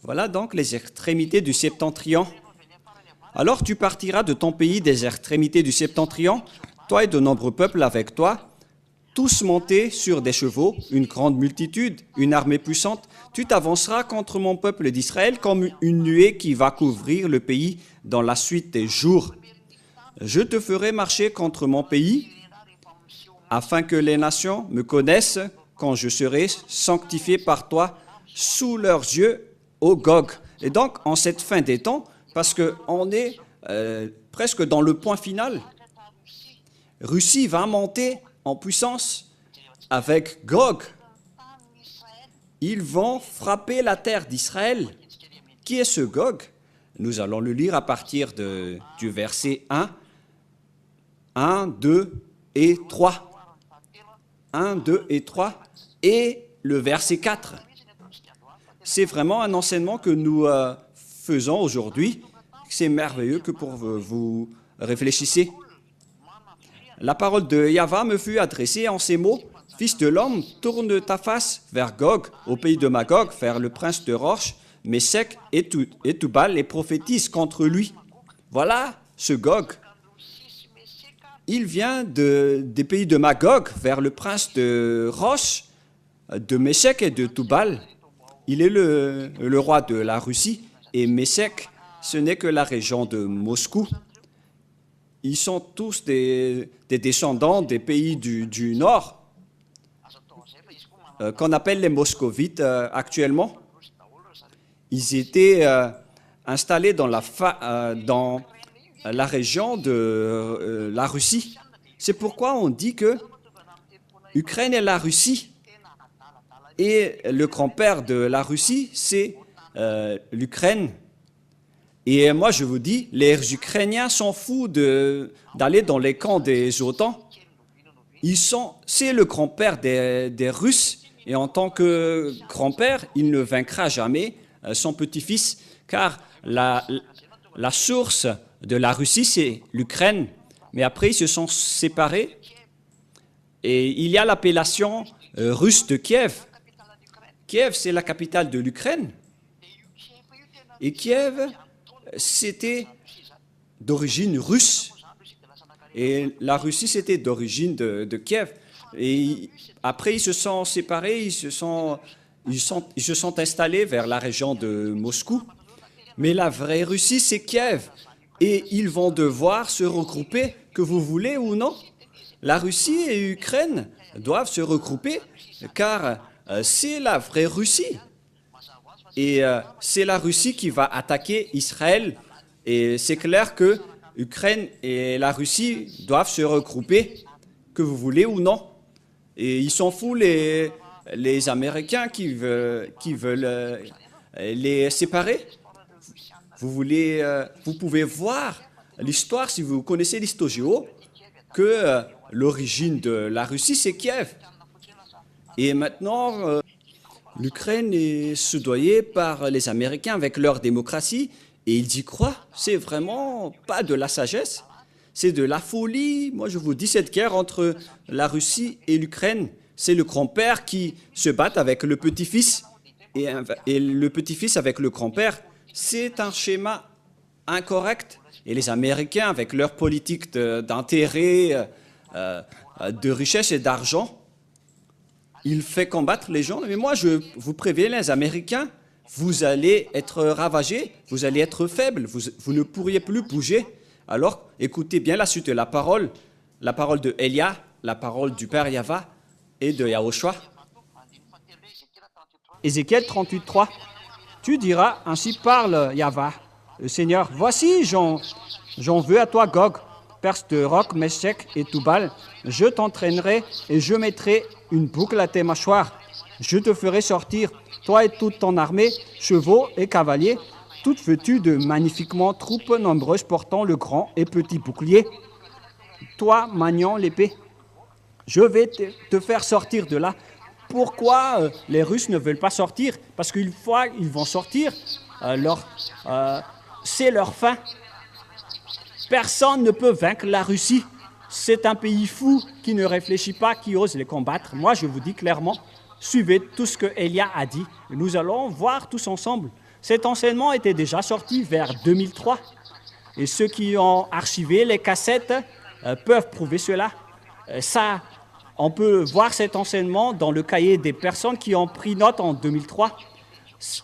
Voilà donc les extrémités du septentrion. Alors tu partiras de ton pays des extrémités du septentrion, toi et de nombreux peuples avec toi, tous montés sur des chevaux, une grande multitude, une armée puissante. Tu t'avanceras contre mon peuple d'Israël comme une nuée qui va couvrir le pays dans la suite des jours. Je te ferai marcher contre mon pays, afin que les nations me connaissent quand je serai sanctifié par toi sous leurs yeux, ô Gog. Et donc, en cette fin des temps, parce qu'on est presque dans le point final, Russie va monter en puissance avec Gog. Ils vont frapper la terre d'Israël. Qui est ce Gog? Nous allons le lire à partir du verset 1, 2 et 3. 1, 2 et 3 et le verset 4. C'est vraiment un enseignement que nous faisons aujourd'hui. C'est merveilleux que pour vous réfléchissez. La parole de Yahvé me fut adressée en ces mots. Fils de l'homme, tourne ta face vers Gog, au pays de Magog, vers le prince de Roche, Meshech et Tubal, et prophétise contre lui. Voilà ce Gog. Il vient des pays de Magog, vers le prince de Roche, de Meshech et de Tubal. Il est le roi de la Russie, et Meshech, ce n'est que la région de Moscou. Ils sont tous des descendants des pays du Nord, qu'on appelle les Moscovites actuellement. Ils étaient installés dans la région de la Russie. C'est pourquoi on dit que l'Ukraine est la Russie. Et le grand-père de la Russie, c'est l'Ukraine. Et moi, je vous dis, les Ukrainiens sont fous d'aller dans les camps des OTAN. C'est le grand-père des Russes. Et en tant que grand-père, il ne vaincra jamais son petit-fils, car la source de la Russie, c'est l'Ukraine. Mais après, ils se sont séparés. Et il y a l'appellation russe de Kiev. Kiev, c'est la capitale de l'Ukraine. Et Kiev, c'était d'origine russe. Et la Russie, c'était d'origine de Kiev. Et après, ils se sont séparés, ils se sont installés vers la région de Moscou. Mais la vraie Russie, c'est Kiev. Et ils vont devoir se regrouper, que vous voulez ou non. La Russie et l'Ukraine doivent se regrouper, car c'est la vraie Russie. Et c'est la Russie qui va attaquer Israël. Et c'est clair que l'Ukraine et la Russie doivent se regrouper, que vous voulez ou non. Et ils sont fous, les Américains qui veulent les séparer. Vous pouvez voir l'histoire, si vous connaissez l'histoire géo, que l'origine de la Russie, c'est Kiev. Et maintenant, l'Ukraine est soudoyée par les Américains avec leur démocratie, et ils y croient. C'est vraiment pas de la sagesse, c'est de la folie. Moi, je vous dis, cette guerre entre la Russie et l'Ukraine, c'est le grand-père qui se bat avec le petit-fils, et le petit-fils avec le grand-père. C'est un schéma incorrect. Et les Américains, avec leur politique d'intérêt, de richesse et d'argent, ils font combattre les gens. Mais moi, je vous préviens, les Américains, vous allez être ravagés, vous allez être faibles, vous ne pourriez plus bouger. Alors, écoutez bien la suite de la parole de Élia, la parole du Père Yahvé et de Yahushua. Ézéchiel 38, 3. Tu diras, ainsi parle Yahvé, le Seigneur, voici, j'en veux à toi, Gog, Perse de Roc, Meshech et Toubal, je t'entraînerai et je mettrai une boucle à tes mâchoires. Je te ferai sortir, toi et toute ton armée, chevaux et cavaliers, toutes vêtues de magnifiquement troupes nombreuses portant le grand et petit bouclier. Toi, maniant l'épée, je vais te faire sortir de là. Pourquoi les Russes ne veulent pas sortir? Parce qu'une fois ils vont sortir, c'est leur fin. Personne ne peut vaincre la Russie. C'est un pays fou qui ne réfléchit pas, qui ose les combattre. Moi, je vous dis clairement, suivez tout ce que Elia a dit. Nous allons voir tous ensemble. Cet enseignement était déjà sorti vers 2003. Et ceux qui ont archivé les cassettes peuvent prouver cela. On peut voir cet enseignement dans le cahier des personnes qui ont pris note en 2003.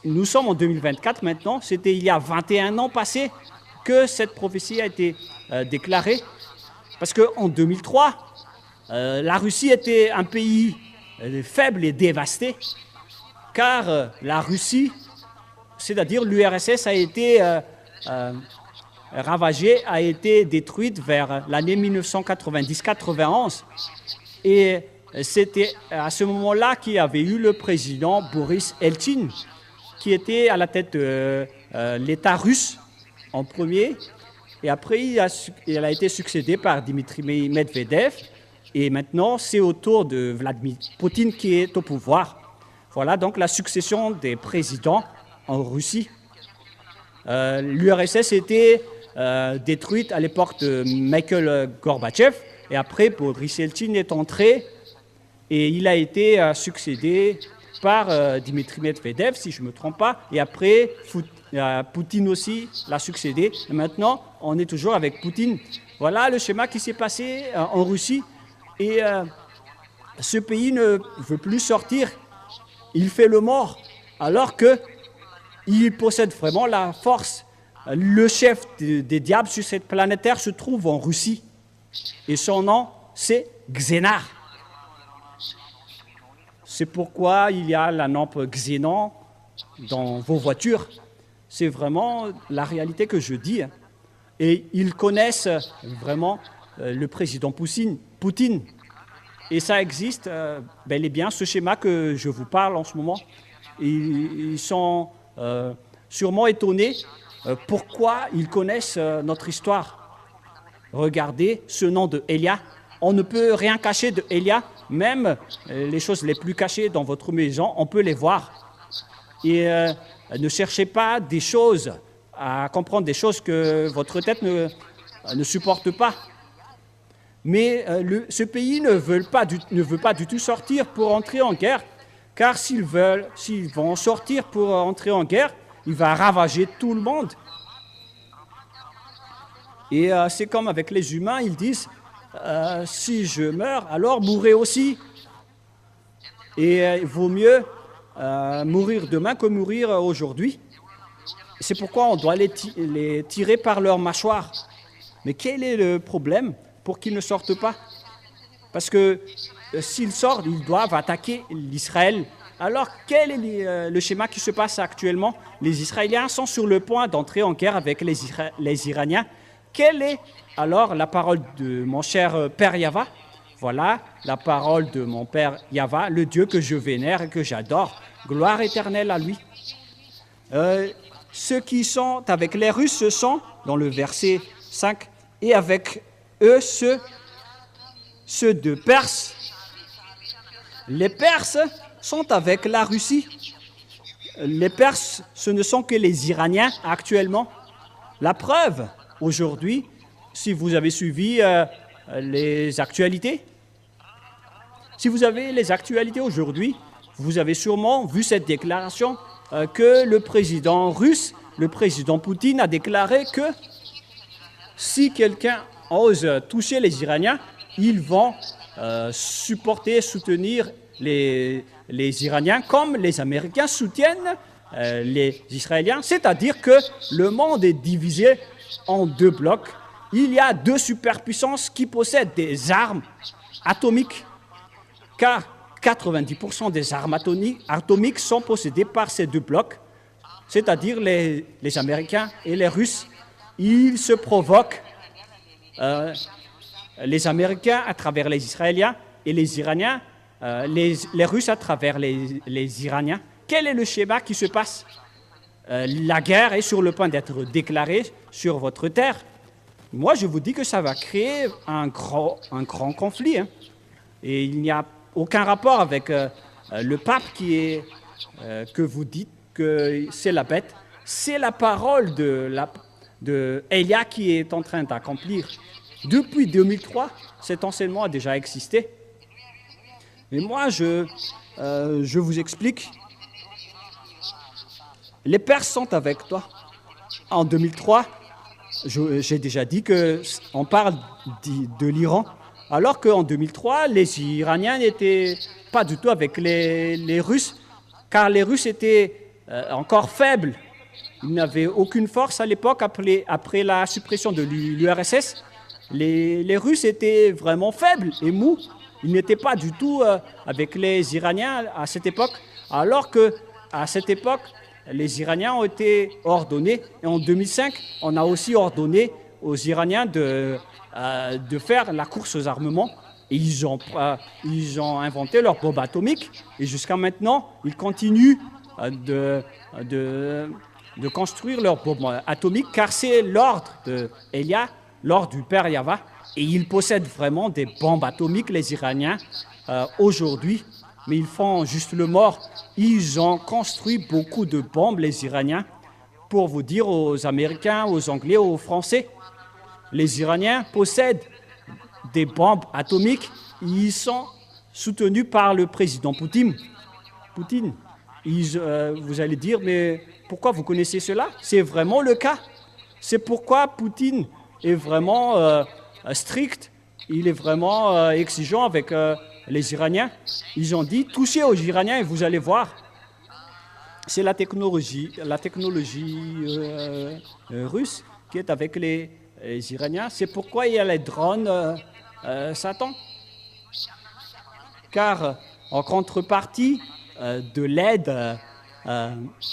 Nous sommes en 2024 maintenant. C'était il y a 21 ans passés que cette prophétie a été déclarée. Parce qu'en 2003, la Russie était un pays faible et dévasté, car la Russie, c'est-à-dire l'URSS, a été ravagée, a été détruite vers l'année 1990-91. Et c'était à ce moment-là qu'il y avait eu le président Boris Eltsine, qui était à la tête de l'État russe en premier, et après il a été succédé par Dmitri Medvedev, et maintenant c'est au tour de Vladimir Poutine qui est au pouvoir. Voilà donc la succession des présidents en Russie. L'URSS était détruite à l'époque de Mikhail Gorbatchev, et après Boris Eltsine est entré, et il a été succédé par Dmitri Medvedev, si je ne me trompe pas, et après Poutine aussi l'a succédé. Et maintenant, on est toujours avec Poutine. Voilà le schéma qui s'est passé en Russie. Et ce pays ne veut plus sortir. Il fait le mort, alors qu'il possède vraiment la force. Le chef des diables sur cette planète Terre se trouve en Russie. Et son nom, c'est Xénar. C'est pourquoi il y a la lampe Xénon dans vos voitures. C'est vraiment la réalité que je dis. Et ils connaissent vraiment le président Poutine. Et ça existe bel et bien, ce schéma que je vous parle en ce moment. Et ils sont sûrement étonnés pourquoi ils connaissent notre histoire. Regardez ce nom de Elia. On ne peut rien cacher de Elia. Même les choses les plus cachées dans votre maison, on peut les voir. Et ne cherchez pas des choses, à comprendre des choses que votre tête ne supporte pas. Mais ce pays ne veut pas du tout sortir pour entrer en guerre, car s'ils vont sortir pour entrer en guerre, il va ravager tout le monde. Et c'est comme avec les humains, ils disent si je meurs, alors mourrez aussi. Et il vaut mieux mourir demain que mourir aujourd'hui. C'est pourquoi on doit les tirer par leur mâchoire. Mais quel est le problème pour qu'ils ne sortent pas? Parce que s'ils sortent, ils doivent attaquer l'Israël. Alors, quel est le schéma qui se passe actuellement? Les Israéliens sont sur le point d'entrer en guerre avec les Iraniens. Quelle est alors la parole de mon cher Père Yahva? Voilà la parole de mon Père Yahva, le Dieu que je vénère et que j'adore. Gloire éternelle à lui. Ceux qui sont avec les Russes, ce sont, dans le verset 5, et avec eux, ceux de Perse. Les Perses sont avec la Russie. Les Perses, ce ne sont que les Iraniens actuellement. La preuve, aujourd'hui, si vous avez suivi les actualités, si vous avez les actualités aujourd'hui, vous avez sûrement vu cette déclaration que le président russe, le président Poutine, a déclaré que si quelqu'un ose toucher les Iraniens, ils vont soutenir les Iraniens comme les Américains soutiennent les Israéliens. C'est-à-dire que le monde est divisé en deux blocs. Il y a deux superpuissances qui possèdent des armes atomiques, car 90% des armes atomiques sont possédées par ces deux blocs, c'est-à-dire les Américains et les Russes. Ils se provoquent les Américains à travers les Israéliens et les Iraniens, les Russes à travers les Iraniens. Quel est le schéma qui se passe? La guerre est sur le point d'être déclarée sur votre terre. Moi, je vous dis que ça va créer un grand conflit. Hein. Et il n'y a aucun rapport avec le pape que vous dites que c'est la bête. C'est la parole de Elia qui est en train d'accomplir. Depuis 2003, cet enseignement a déjà existé. Mais moi, je vous explique. Les Perses sont avec toi. En 2003, j'ai déjà dit qu'on parle de l'Iran, alors qu'en 2003, les Iraniens n'étaient pas du tout avec les Russes, car les Russes étaient encore faibles. Ils n'avaient aucune force à l'époque après la suppression de l'URSS. Les Russes étaient vraiment faibles et mous. Ils n'étaient pas du tout avec les Iraniens à cette époque, alors qu'à cette époque, les Iraniens ont été ordonnés. Et en 2005, on a aussi ordonné aux Iraniens de faire la course aux armements. Et ils ont inventé leur bombe atomique. Et jusqu'à maintenant, ils continuent de construire leur bombe atomique, car c'est l'ordre d'Elia, l'ordre du père Yahva. Et ils possèdent vraiment des bombes atomiques, les Iraniens, aujourd'hui. Mais ils font juste le mort. Ils ont construit beaucoup de bombes, les Iraniens, pour vous dire aux Américains, aux Anglais, aux Français. Les Iraniens possèdent des bombes atomiques. Ils sont soutenus par le président Poutine. Vous allez dire, mais pourquoi vous connaissez cela? C'est vraiment le cas. C'est pourquoi Poutine est vraiment strict. Il est vraiment exigeant avec les Iraniens. Ils ont dit, touchez aux Iraniens et vous allez voir. C'est la technologie russe qui est avec les Iraniens. C'est pourquoi il y a les drones Satan. Car en contrepartie de l'aide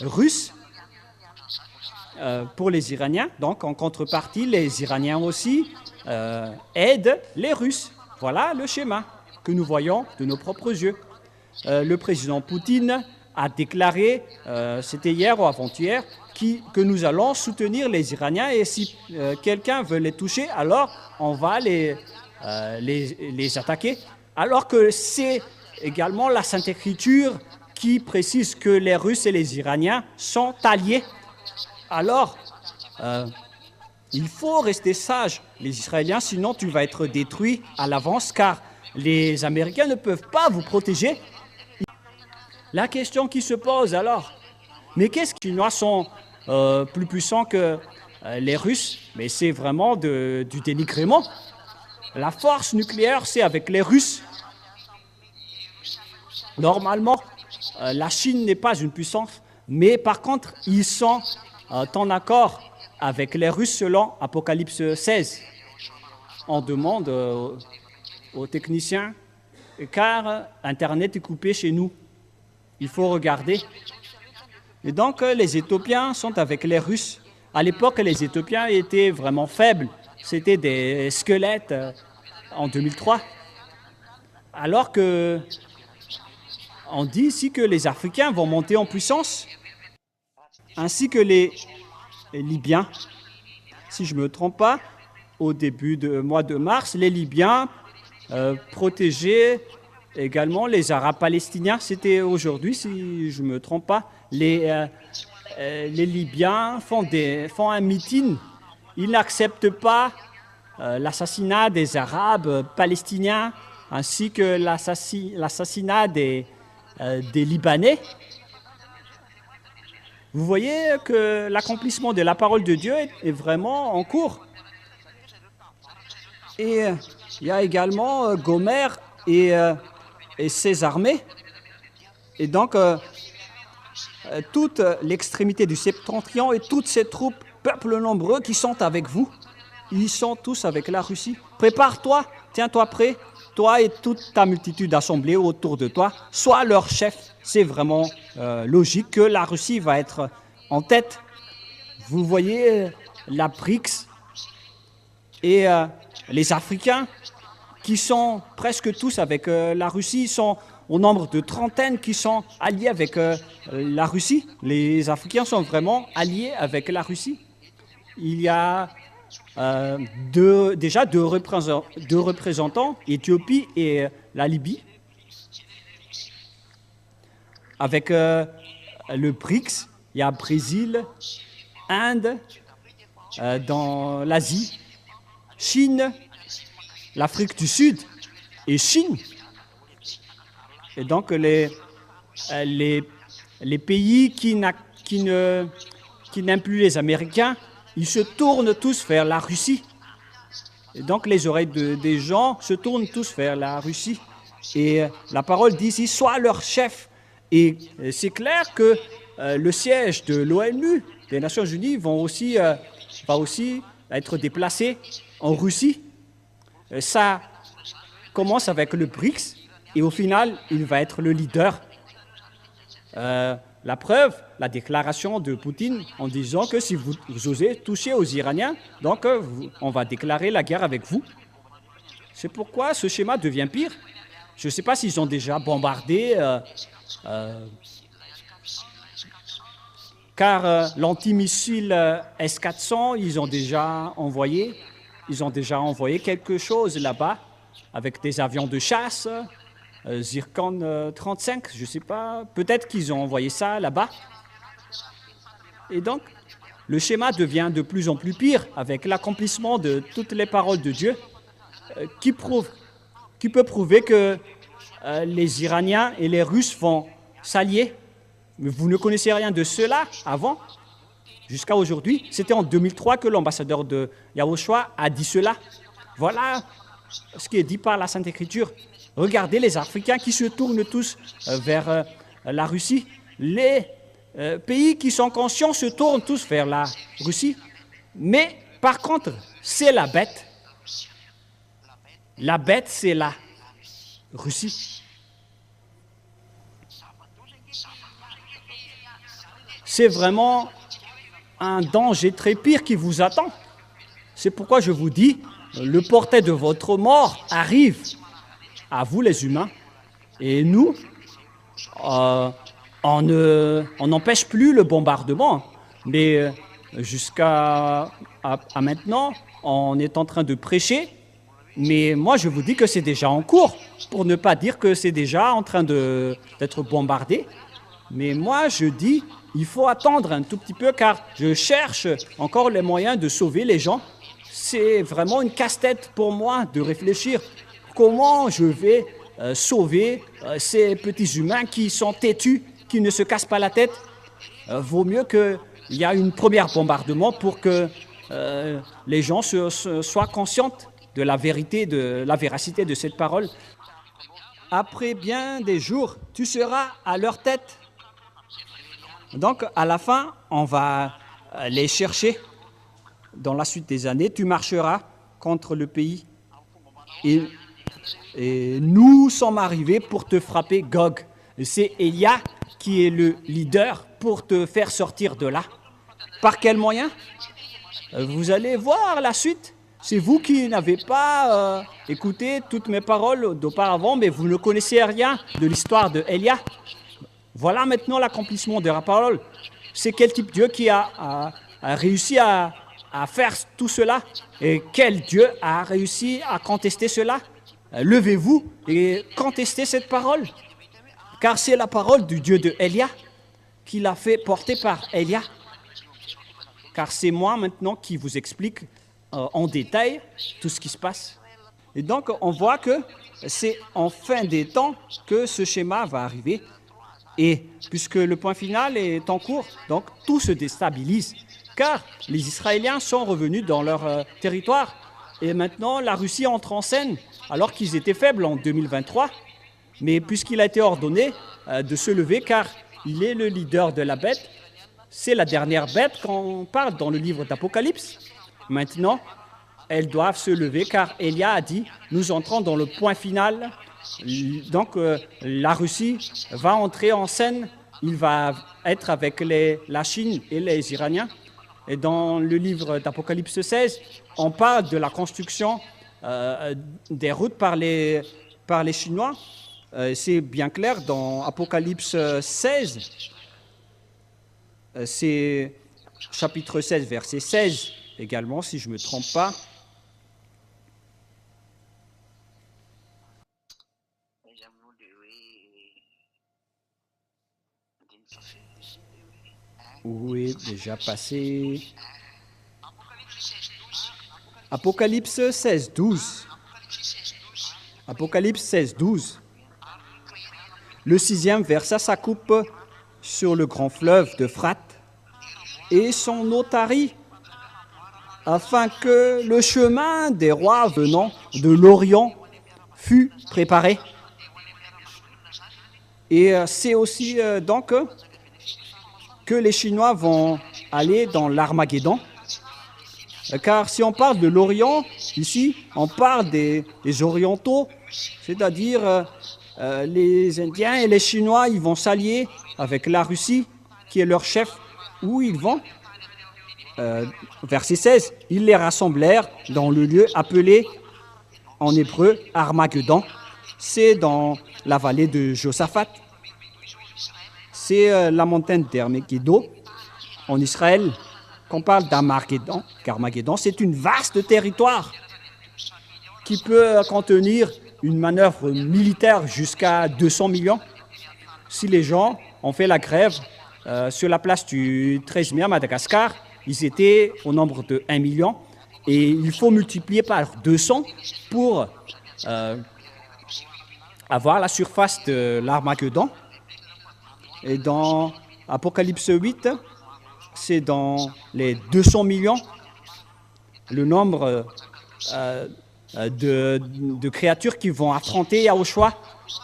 russe pour les Iraniens, donc en contrepartie, les Iraniens aussi aident les Russes. Voilà le schéma que nous voyons de nos propres yeux. Le président Poutine a déclaré, c'était hier ou avant-hier, que nous allons soutenir les Iraniens et si quelqu'un veut les toucher, alors on va les attaquer. Alors que c'est également la Sainte Écriture qui précise que les Russes et les Iraniens sont alliés. Alors, il faut rester sage, les Israéliens, sinon tu vas être détruit à l'avance, car les Américains ne peuvent pas vous protéger. La question qui se pose alors, mais qu'est-ce que les Chinois sont plus puissants que les Russes? Mais c'est vraiment du dénigrement. La force nucléaire, c'est avec les Russes. Normalement, la Chine n'est pas une puissance, mais par contre, ils sont en accord avec les Russes selon Apocalypse 16. On demande aux techniciens, car Internet est coupé chez nous. Il faut regarder. Et donc, les Éthiopiens sont avec les Russes. À l'époque, les Éthiopiens étaient vraiment faibles. C'était des squelettes en 2003. Alors que on dit ici que les Africains vont monter en puissance, ainsi que les Libyens. Si je ne me trompe pas, au début du mois de mars, les Libyens protégeaient également les Arabes palestiniens. C'était aujourd'hui, si je ne me trompe pas. Les Libyens font un meeting. Ils n'acceptent pas l'assassinat des Arabes palestiniens ainsi que l'assassinat des Libanais. Vous voyez que l'accomplissement de la parole de Dieu est vraiment en cours. Et il y a également Gomer et ses armées. Et donc, toute l'extrémité du Septentrion et toutes ces troupes, peuples nombreux qui sont avec vous, ils sont tous avec la Russie. Prépare-toi, tiens-toi prêt, toi et toute ta multitude assemblée autour de toi, sois leur chef. C'est vraiment logique que la Russie va être en tête. Vous voyez la BRICS et les Africains, qui sont presque tous avec la Russie, sont au nombre de trentaines qui sont alliés avec la Russie. Les Africains sont vraiment alliés avec la Russie. Il y a déjà deux représentants, Éthiopie et la Libye. Avec le BRICS, il y a Brésil, Inde, dans l'Asie, Chine, l'Afrique du Sud et Chine. Et donc les pays qui n'aiment plus les Américains, ils se tournent tous vers la Russie. Et donc les oreilles des gens se tournent tous vers la Russie. Et la parole dit ici, sois leur chef. Et c'est clair que le siège de l'ONU, des Nations Unies, va aussi être déplacé en Russie. Ça commence avec le BRICS et au final, il va être le leader. La preuve, la déclaration de Poutine en disant que si vous osez toucher aux Iraniens, donc on va déclarer la guerre avec vous. C'est pourquoi ce schéma devient pire. Je ne sais pas s'ils ont déjà bombardé, car l'antimissile S-400, ils ont déjà envoyé quelque chose là-bas avec des avions de chasse, Zircon 35, je ne sais pas, peut-être qu'ils ont envoyé ça là-bas. Et donc, le schéma devient de plus en plus pire avec l'accomplissement de toutes les paroles de Dieu qui peut prouver que les Iraniens et les Russes vont s'allier. Mais vous ne connaissez rien de cela avant, jusqu'à aujourd'hui. C'était en 2003 que l'ambassadeur de Yahushua a dit cela. Voilà ce qui est dit par la Sainte Écriture. Regardez les Africains qui se tournent tous vers la Russie. Les pays qui sont conscients se tournent tous vers la Russie. Mais par contre, c'est la bête. La bête, c'est la Russie. C'est vraiment un danger très pire qui vous attend. C'est pourquoi je vous dis, le portrait de votre mort arrive à vous les humains. Et nous, on n'empêche plus le bombardement. Mais jusqu'à maintenant, on est en train de prêcher. Mais moi, je vous dis que c'est déjà en cours, pour ne pas dire que c'est déjà en train d'être bombardé. Mais moi, je dis, il faut attendre un tout petit peu, car je cherche encore les moyens de sauver les gens. C'est vraiment une casse-tête pour moi de réfléchir comment je vais sauver ces petits humains qui sont têtus, qui ne se cassent pas la tête. Vaut mieux qu'il y ait un premier bombardement pour que les gens soient conscients de la vérité, de la véracité de cette parole. Après bien des jours, tu seras à leur tête. Donc, à la fin, on va les chercher. Dans la suite des années, tu marcheras contre le pays. Et nous sommes arrivés pour te frapper, Gog. C'est Élia qui est le leader pour te faire sortir de là. Par quel moyen? Vous allez voir la suite. C'est vous qui n'avez pas écouté toutes mes paroles d'auparavant, mais vous ne connaissez rien de l'histoire de Élia. Voilà maintenant l'accomplissement de la parole. C'est quel type de Dieu qui a réussi à faire tout cela? Et quel Dieu a réussi à contester cela? Levez-vous et contestez cette parole. Car c'est la parole du Dieu de Élia qui l'a fait porter par Élia. Car c'est moi maintenant qui vous explique en détail tout ce qui se passe. Et donc, on voit que c'est en fin des temps que ce schéma va arriver. Et puisque le point final est en cours, donc tout se déstabilise. Car les Israéliens sont revenus dans leur territoire. Et maintenant, la Russie entre en scène, alors qu'ils étaient faibles en 2023. Mais puisqu'il a été ordonné de se lever, car il est le leader de la bête, c'est la dernière bête qu'on parle dans le livre d'Apocalypse. Maintenant, elles doivent se lever, car Élia a dit, nous entrons dans le point final. Donc, la Russie va entrer en scène, il va être avec la Chine et les Iraniens. Et dans le livre d'Apocalypse 16, on parle de la construction des routes par les Chinois. C'est bien clair dans Apocalypse 16. C'est chapitre 16, verset 16 également, si je ne me trompe pas. Oui, déjà passé. Apocalypse 16, 12. Apocalypse 16, 12. Le 6e versa sa coupe sur le grand fleuve d'Euphrate et son eau tarit, afin que le chemin des rois venant de l'Orient fût préparé. Et c'est aussi donc que les Chinois vont aller dans l'Armageddon. Car si on parle de l'Orient, ici, on parle des Orientaux, c'est-à-dire les Indiens et les Chinois, ils vont s'allier avec la Russie, qui est leur chef, où ils vont. Verset 16, ils les rassemblèrent dans le lieu appelé en hébreu Armageddon. C'est dans la vallée de Josaphat. C'est la montagne d'Armageddon en Israël. Qu'on parle d'Armageddon, qu'Armageddon, c'est une vaste territoire qui peut contenir une manœuvre militaire jusqu'à 200 millions. Si les gens ont fait la grève sur la place du 13 mai à Madagascar, ils étaient au nombre de 1 million et il faut multiplier par 200 pour avoir la surface de l'Armageddon. Et dans Apocalypse 8, c'est dans les 200 millions, le nombre de créatures qui vont affronter Yahushua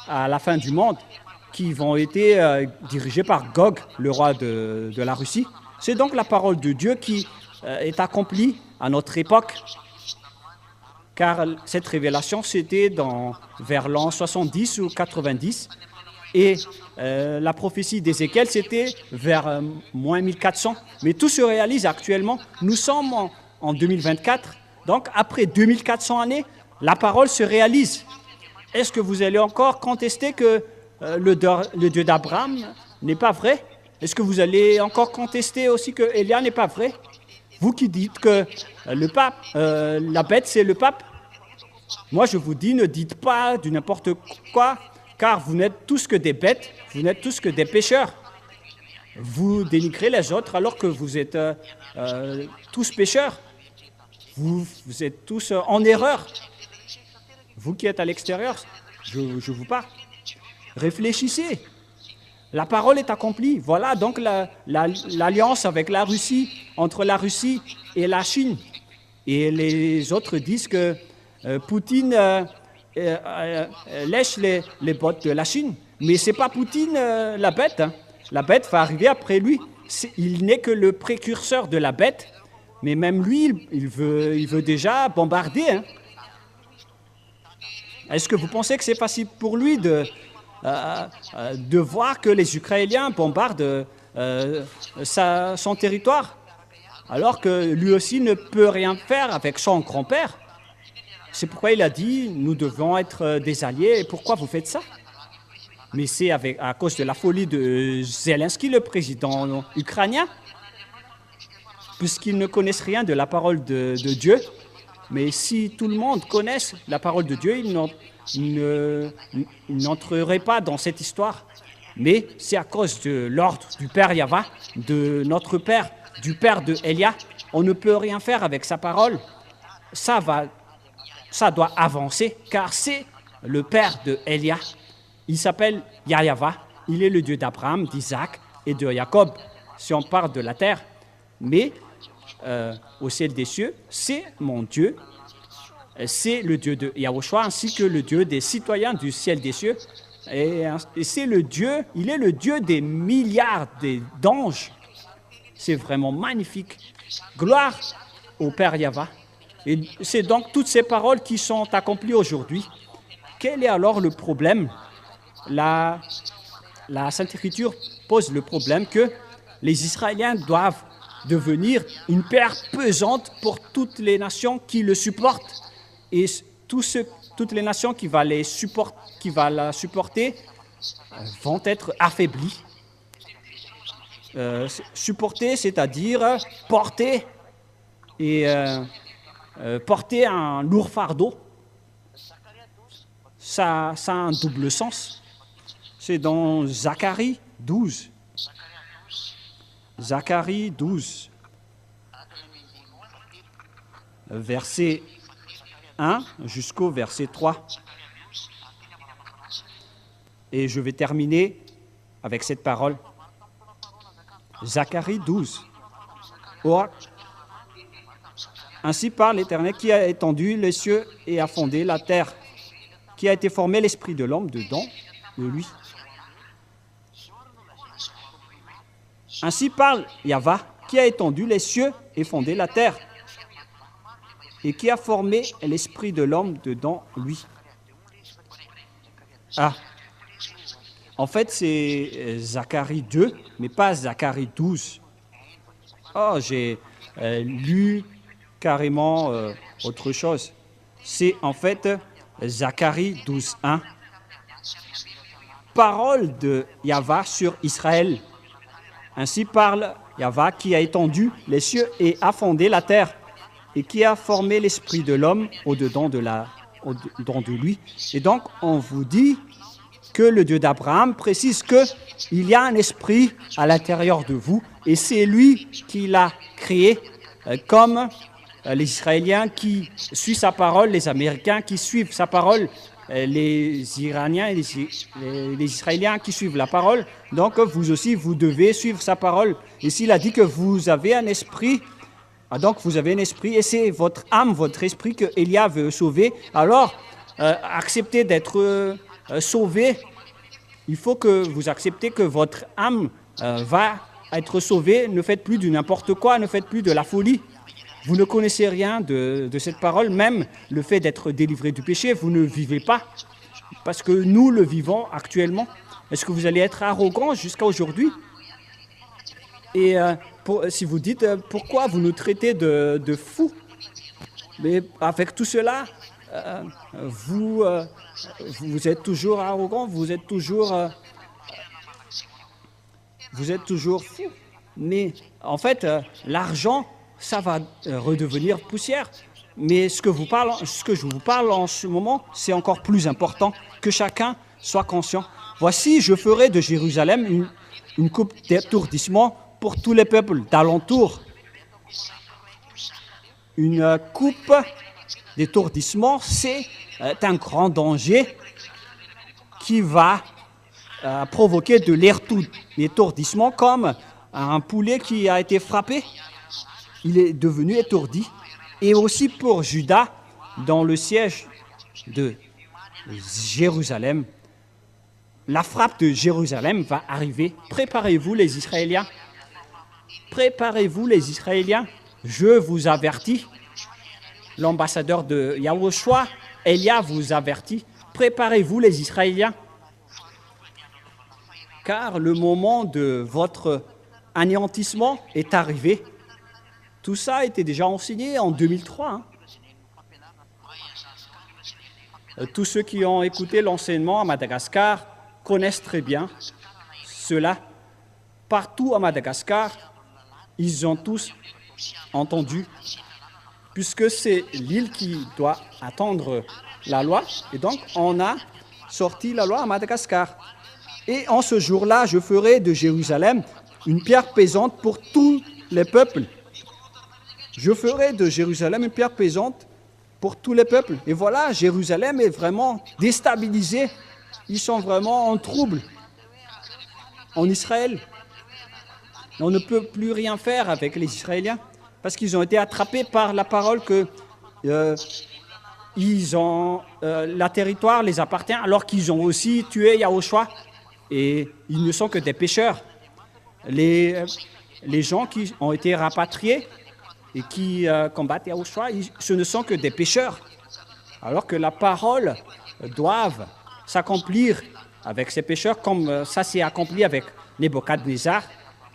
à la fin du monde, qui vont être dirigées par Gog, le roi de la Russie. C'est donc la parole de Dieu qui est accomplie à notre époque, car cette révélation, c'était vers l'an 70 ou 90, et la prophétie d'Ézéchiel, c'était vers moins 1400. Mais tout se réalise actuellement. Nous sommes en 2024. Donc, après 2400 années, la parole se réalise. Est-ce que vous allez encore contester que le Dieu d'Abraham n'est pas vrai? Est-ce que vous allez encore contester aussi que Élia n'est pas vrai? Vous qui dites que le pape, la bête, c'est le pape. Moi, je vous dis, ne dites pas du n'importe quoi, car vous n'êtes tous que des bêtes, vous n'êtes tous que des pécheurs. Vous dénigrez les autres alors que vous êtes tous pécheurs. Vous êtes tous en erreur. Vous qui êtes à l'extérieur, je vous parle. Réfléchissez. La parole est accomplie. Voilà donc l'alliance avec la Russie, entre la Russie et la Chine. Et les autres disent que Poutine lèche les bottes de la Chine. Mais ce n'est pas Poutine la bête. Hein. La bête va arriver après lui. Il n'est que le précurseur de la bête. Mais même lui, il veut déjà bombarder. Hein. Est-ce que vous pensez que c'est facile pour lui de voir que les Ukrainiens bombardent son territoire, alors que lui aussi ne peut rien faire avec son grand-père? C'est pourquoi il a dit, nous devons être des alliés. Et pourquoi vous faites ça? Mais c'est à cause de la folie de Zelensky, le président ukrainien, puisqu'ils ne connaissent rien de la parole de Dieu. Mais si tout le monde connaisse la parole de Dieu, ils n'entreraient pas dans cette histoire. Mais c'est à cause de l'ordre du Père Yahva, de notre Père, du Père de Elia. On ne peut rien faire avec sa parole. Ça doit avancer, car c'est le Père de Elia. Il s'appelle Yahva. Il est le Dieu d'Abraham, d'Isaac et de Jacob, si on parle de la terre. Mais au ciel des cieux, c'est mon Dieu. C'est le Dieu de Yahushua, ainsi que le Dieu des citoyens du ciel des cieux. Et c'est le Dieu, il est le Dieu des milliards d'anges. C'est vraiment magnifique. Gloire au Père Yahva. Et c'est donc toutes ces paroles qui sont accomplies aujourd'hui. Quel est alors le problème? La Sainte Écriture pose le problème que les Israéliens doivent devenir une pierre pesante pour toutes les nations qui le supportent. Et toutes les nations qui vont la supporter vont être affaiblies. Supporter, c'est-à-dire porter porter un lourd fardeau. Ça a un double sens. C'est dans Zacharie 12. Zacharie 12, verset 1 jusqu'au verset 3. Et je vais terminer avec cette parole. Zacharie 12. Or, ainsi parle l'Éternel qui a étendu les cieux et a fondé la terre, qui a été formé l'esprit de l'homme dedans de lui. Ainsi parle Yahva, qui a étendu les cieux et fondé la terre, et qui a formé l'esprit de l'homme dedans lui. Ah, en fait, c'est Zacharie 2, mais pas Zacharie 12. Oh, j'ai lu carrément autre chose. C'est en fait Zacharie 12, 1. Parole de Yahva sur Israël. Ainsi parle Yahva qui a étendu les cieux et a fondé la terre et qui a formé l'esprit de l'homme au-dedans de lui. Et donc, on vous dit que le Dieu d'Abraham précise qu'il y a un esprit à l'intérieur de vous et c'est lui qui l'a créé comme les Israéliens qui suivent sa parole, les Américains qui suivent sa parole, les Iraniens et les Israéliens qui suivent la parole. Donc, vous aussi, vous devez suivre sa parole. Et s'il a dit que vous avez un esprit, donc vous avez un esprit et c'est votre âme, votre esprit que Élia veut sauver. Alors, acceptez d'être sauvé. Il faut que vous acceptez que votre âme va être sauvée. Ne faites plus du n'importe quoi, ne faites plus de la folie. Vous ne connaissez rien de cette parole, même le fait d'être délivré du péché, vous ne vivez pas, parce que nous le vivons actuellement. Est-ce que vous allez être arrogant jusqu'à aujourd'hui? Et si vous dites, pourquoi vous nous traitez de fous? Mais avec tout cela, vous êtes toujours arrogant, vous êtes toujours fou. Mais en fait, l'argent, ça va redevenir poussière. Mais ce que je vous parle en ce moment, c'est encore plus important, que chacun soit conscient. Voici, je ferai de Jérusalem une coupe d'étourdissement pour tous les peuples d'alentour. Une coupe d'étourdissement, c'est un grand danger qui va provoquer de l'étourdissement comme un poulet qui a été frappé. Il est devenu étourdi. Et aussi pour Juda, dans le siège de Jérusalem, la frappe de Jérusalem va arriver. Préparez-vous les Israéliens. Préparez-vous les Israéliens. Je vous avertis. L'ambassadeur de Yahushua, Elia vous avertit. Préparez-vous les Israéliens. Car le moment de votre anéantissement est arrivé. Tout ça a été déjà enseigné en 2003. Tous ceux qui ont écouté l'enseignement à Madagascar connaissent très bien cela. Partout à Madagascar, ils ont tous entendu, puisque c'est l'île qui doit attendre la loi. Et donc, on a sorti la loi à Madagascar. Et en ce jour-là, je ferai de Jérusalem une pierre pesante pour tous les peuples. Je ferai de Jérusalem une pierre pesante pour tous les peuples. Et voilà, Jérusalem est vraiment déstabilisée. Ils sont vraiment en trouble en Israël. On ne peut plus rien faire avec les Israéliens parce qu'ils ont été attrapés par la parole que la territoire les appartient alors qu'ils ont aussi tué Yahushua et ils ne sont que des pécheurs. Les gens qui ont été rapatriés et qui combattent Yahushua, ce ne sont que des pécheurs. Alors que la parole doit s'accomplir avec ces pécheurs, comme ça s'est accompli avec Nebuchadnezzar,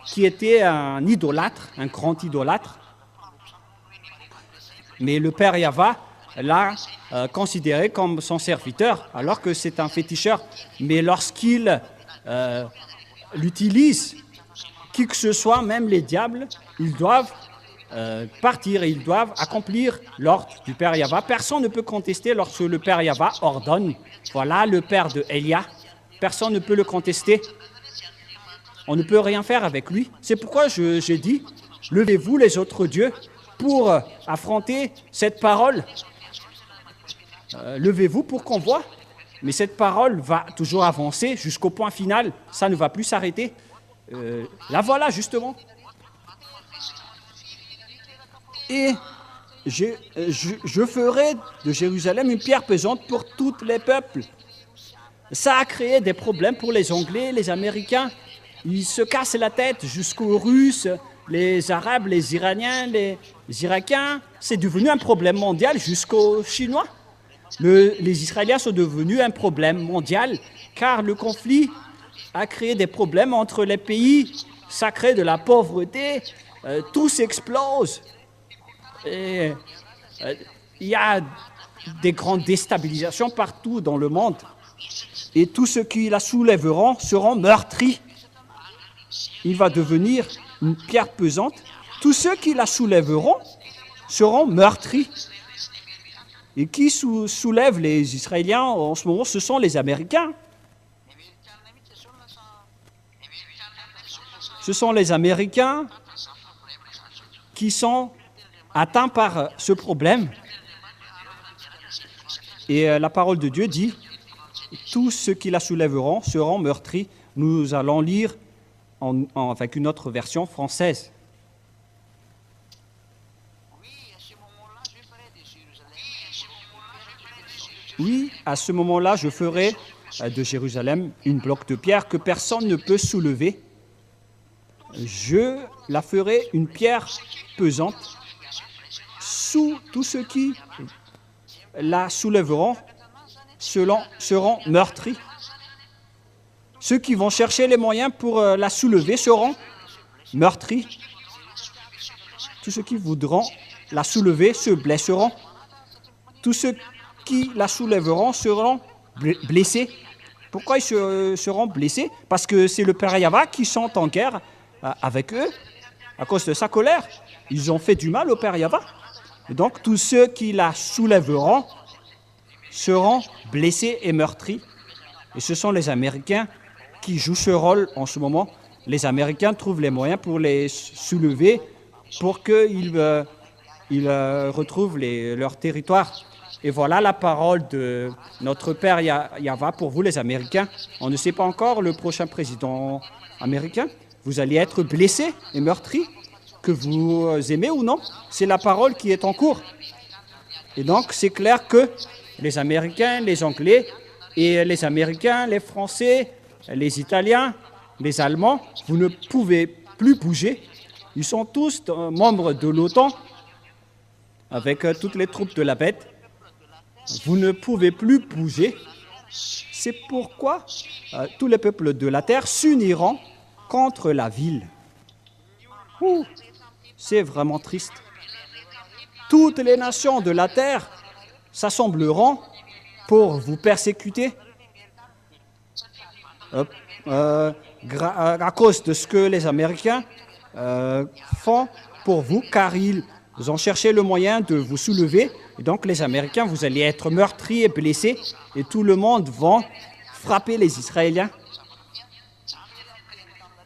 qui était un idolâtre, un grand idolâtre. Mais le Père Yahva l'a considéré comme son serviteur, alors que c'est un féticheur. Mais lorsqu'il l'utilise, qui que ce soit, même les diables, ils doivent partir et ils doivent accomplir l'ordre du Père Yahva. Personne ne peut contester lorsque le Père Yahva ordonne. Voilà le père de Elia. Personne ne peut le contester. On ne peut rien faire avec lui. C'est pourquoi j'ai dit, levez-vous les autres dieux pour affronter cette parole. Levez-vous pour qu'on voit. Mais cette parole va toujours avancer jusqu'au point final. Ça ne va plus s'arrêter. La voilà justement. Et je ferai de Jérusalem une pierre pesante pour tous les peuples. Ça a créé des problèmes pour les Anglais, les Américains. Ils se cassent la tête jusqu'aux Russes, les Arabes, les Iraniens, les Irakiens. C'est devenu un problème mondial jusqu'aux Chinois. Les Israéliens sont devenus un problème mondial car le conflit a créé des problèmes entre les pays. Ça crée de la pauvreté, tout s'explose. Et il y a des grandes déstabilisations partout dans le monde. Et tous ceux qui la soulèveront seront meurtris. Il va devenir une pierre pesante. Tous ceux qui la soulèveront seront meurtris. Et qui soulève les Israéliens en ce moment, ce sont les Américains. Ce sont les Américains qui sont atteints par ce problème. Et la parole de Dieu dit, tous ceux qui la soulèveront seront meurtris. Nous allons lire avec une autre version française. Oui, à ce moment-là, je ferai de Jérusalem une bloc de pierre que personne ne peut soulever. Je la ferai une pierre pesante. Tous ceux qui la soulèveront seront meurtris. Ceux qui vont chercher les moyens pour la soulever seront meurtris. Tous ceux qui voudront la soulever se blesseront. Tous ceux qui la soulèveront seront blessés. Pourquoi ils seront blessés? Parce que c'est le Père Yahva qui sont en guerre avec eux à cause de sa colère. Ils ont fait du mal au Père Yahva. Et donc tous ceux qui la soulèveront seront blessés et meurtris. Et ce sont les Américains qui jouent ce rôle en ce moment. Les Américains trouvent les moyens pour les soulever, pour qu'ils retrouvent leur territoire. Et voilà la parole de notre Père Yahva pour vous les Américains. On ne sait pas encore le prochain président américain. Vous allez être blessés et meurtris, que vous aimez ou non. C'est la parole qui est en cours. Et donc c'est clair que les Américains, les Anglais, et les Américains, les Français, les Italiens, les Allemands, vous ne pouvez plus bouger. Ils sont tous membres de l'OTAN, avec toutes les troupes de la bête. Vous ne pouvez plus bouger. C'est pourquoi tous les peuples de la terre s'uniront contre la ville. C'est vraiment triste. Toutes les nations de la terre s'assembleront pour vous persécuter à cause de ce que les Américains font pour vous, car ils ont cherché le moyen de vous soulever. Et donc les Américains, vous allez être meurtris et blessés, et tout le monde va frapper les Israéliens.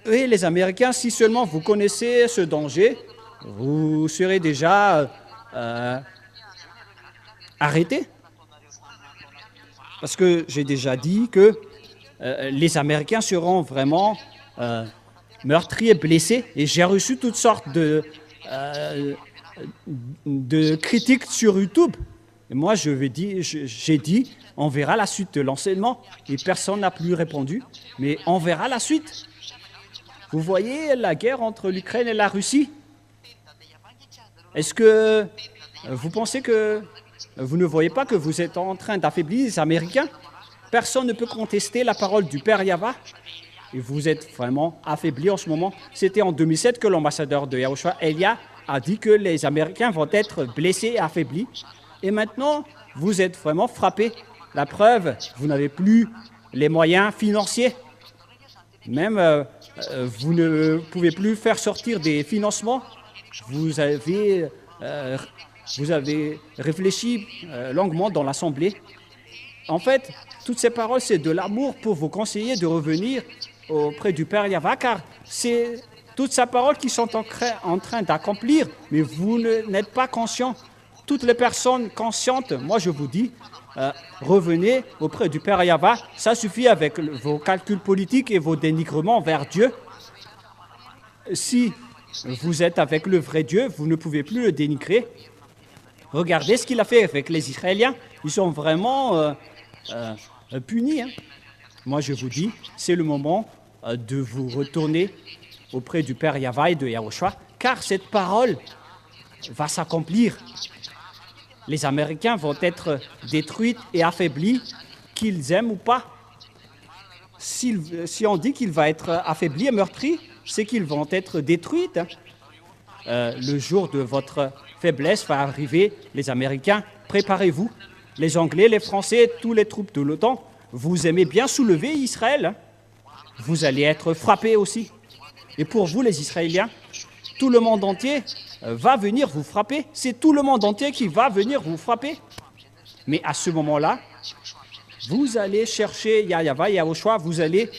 Et les Américains, si seulement vous connaissez ce danger, vous serez déjà arrêtés. Parce que j'ai déjà dit que les Américains seront vraiment meurtris et blessés. Et j'ai reçu toutes sortes de critiques sur YouTube. Et moi, j'ai dit, on verra la suite de l'enseignement. Et personne n'a plus répondu. Mais on verra la suite. Vous voyez la guerre entre l'Ukraine et la Russie? Est-ce que vous pensez que vous ne voyez pas que vous êtes en train d'affaiblir les Américains? Personne ne peut contester la parole du Père Yahva. Et vous êtes vraiment affaiblis en ce moment. C'était en 2007 que l'ambassadeur de Yahushua, Elia, a dit que les Américains vont être blessés et affaiblis. Et maintenant, vous êtes vraiment frappés. La preuve, vous n'avez plus les moyens financiers. Même, vous ne pouvez plus faire sortir des financements. Vous avez réfléchi longuement dans l'Assemblée. En fait, toutes ces paroles, c'est de l'amour pour vous conseiller de revenir auprès du Père Yahva, car c'est toutes ces paroles qui sont en train d'accomplir, mais vous n'êtes pas conscient. Toutes les personnes conscientes, moi je vous dis, revenez auprès du Père Yahva. Ça suffit avec vos calculs politiques et vos dénigrements vers Dieu. Si vous êtes avec le vrai Dieu, vous ne pouvez plus le dénigrer. Regardez ce qu'il a fait avec les Israéliens. Ils sont vraiment punis. Moi, je vous dis, c'est le moment de vous retourner auprès du Père Yahva et de Yahushua, car cette parole va s'accomplir. Les Américains vont être détruits et affaiblis, qu'ils aiment ou pas. Si on dit qu'il va être affaibli et meurtri, c'est qu'ils vont être détruits. Le jour de votre faiblesse va arriver, les Américains, préparez-vous. Les Anglais, les Français, tous les troupes de l'OTAN, vous aimez bien soulever Israël. Vous allez être frappés aussi. Et pour vous, les Israéliens, tout le monde entier va venir vous frapper. C'est tout le monde entier qui va venir vous frapper. Mais à ce moment-là, vous allez chercher Yahva et Yahushua, vous allez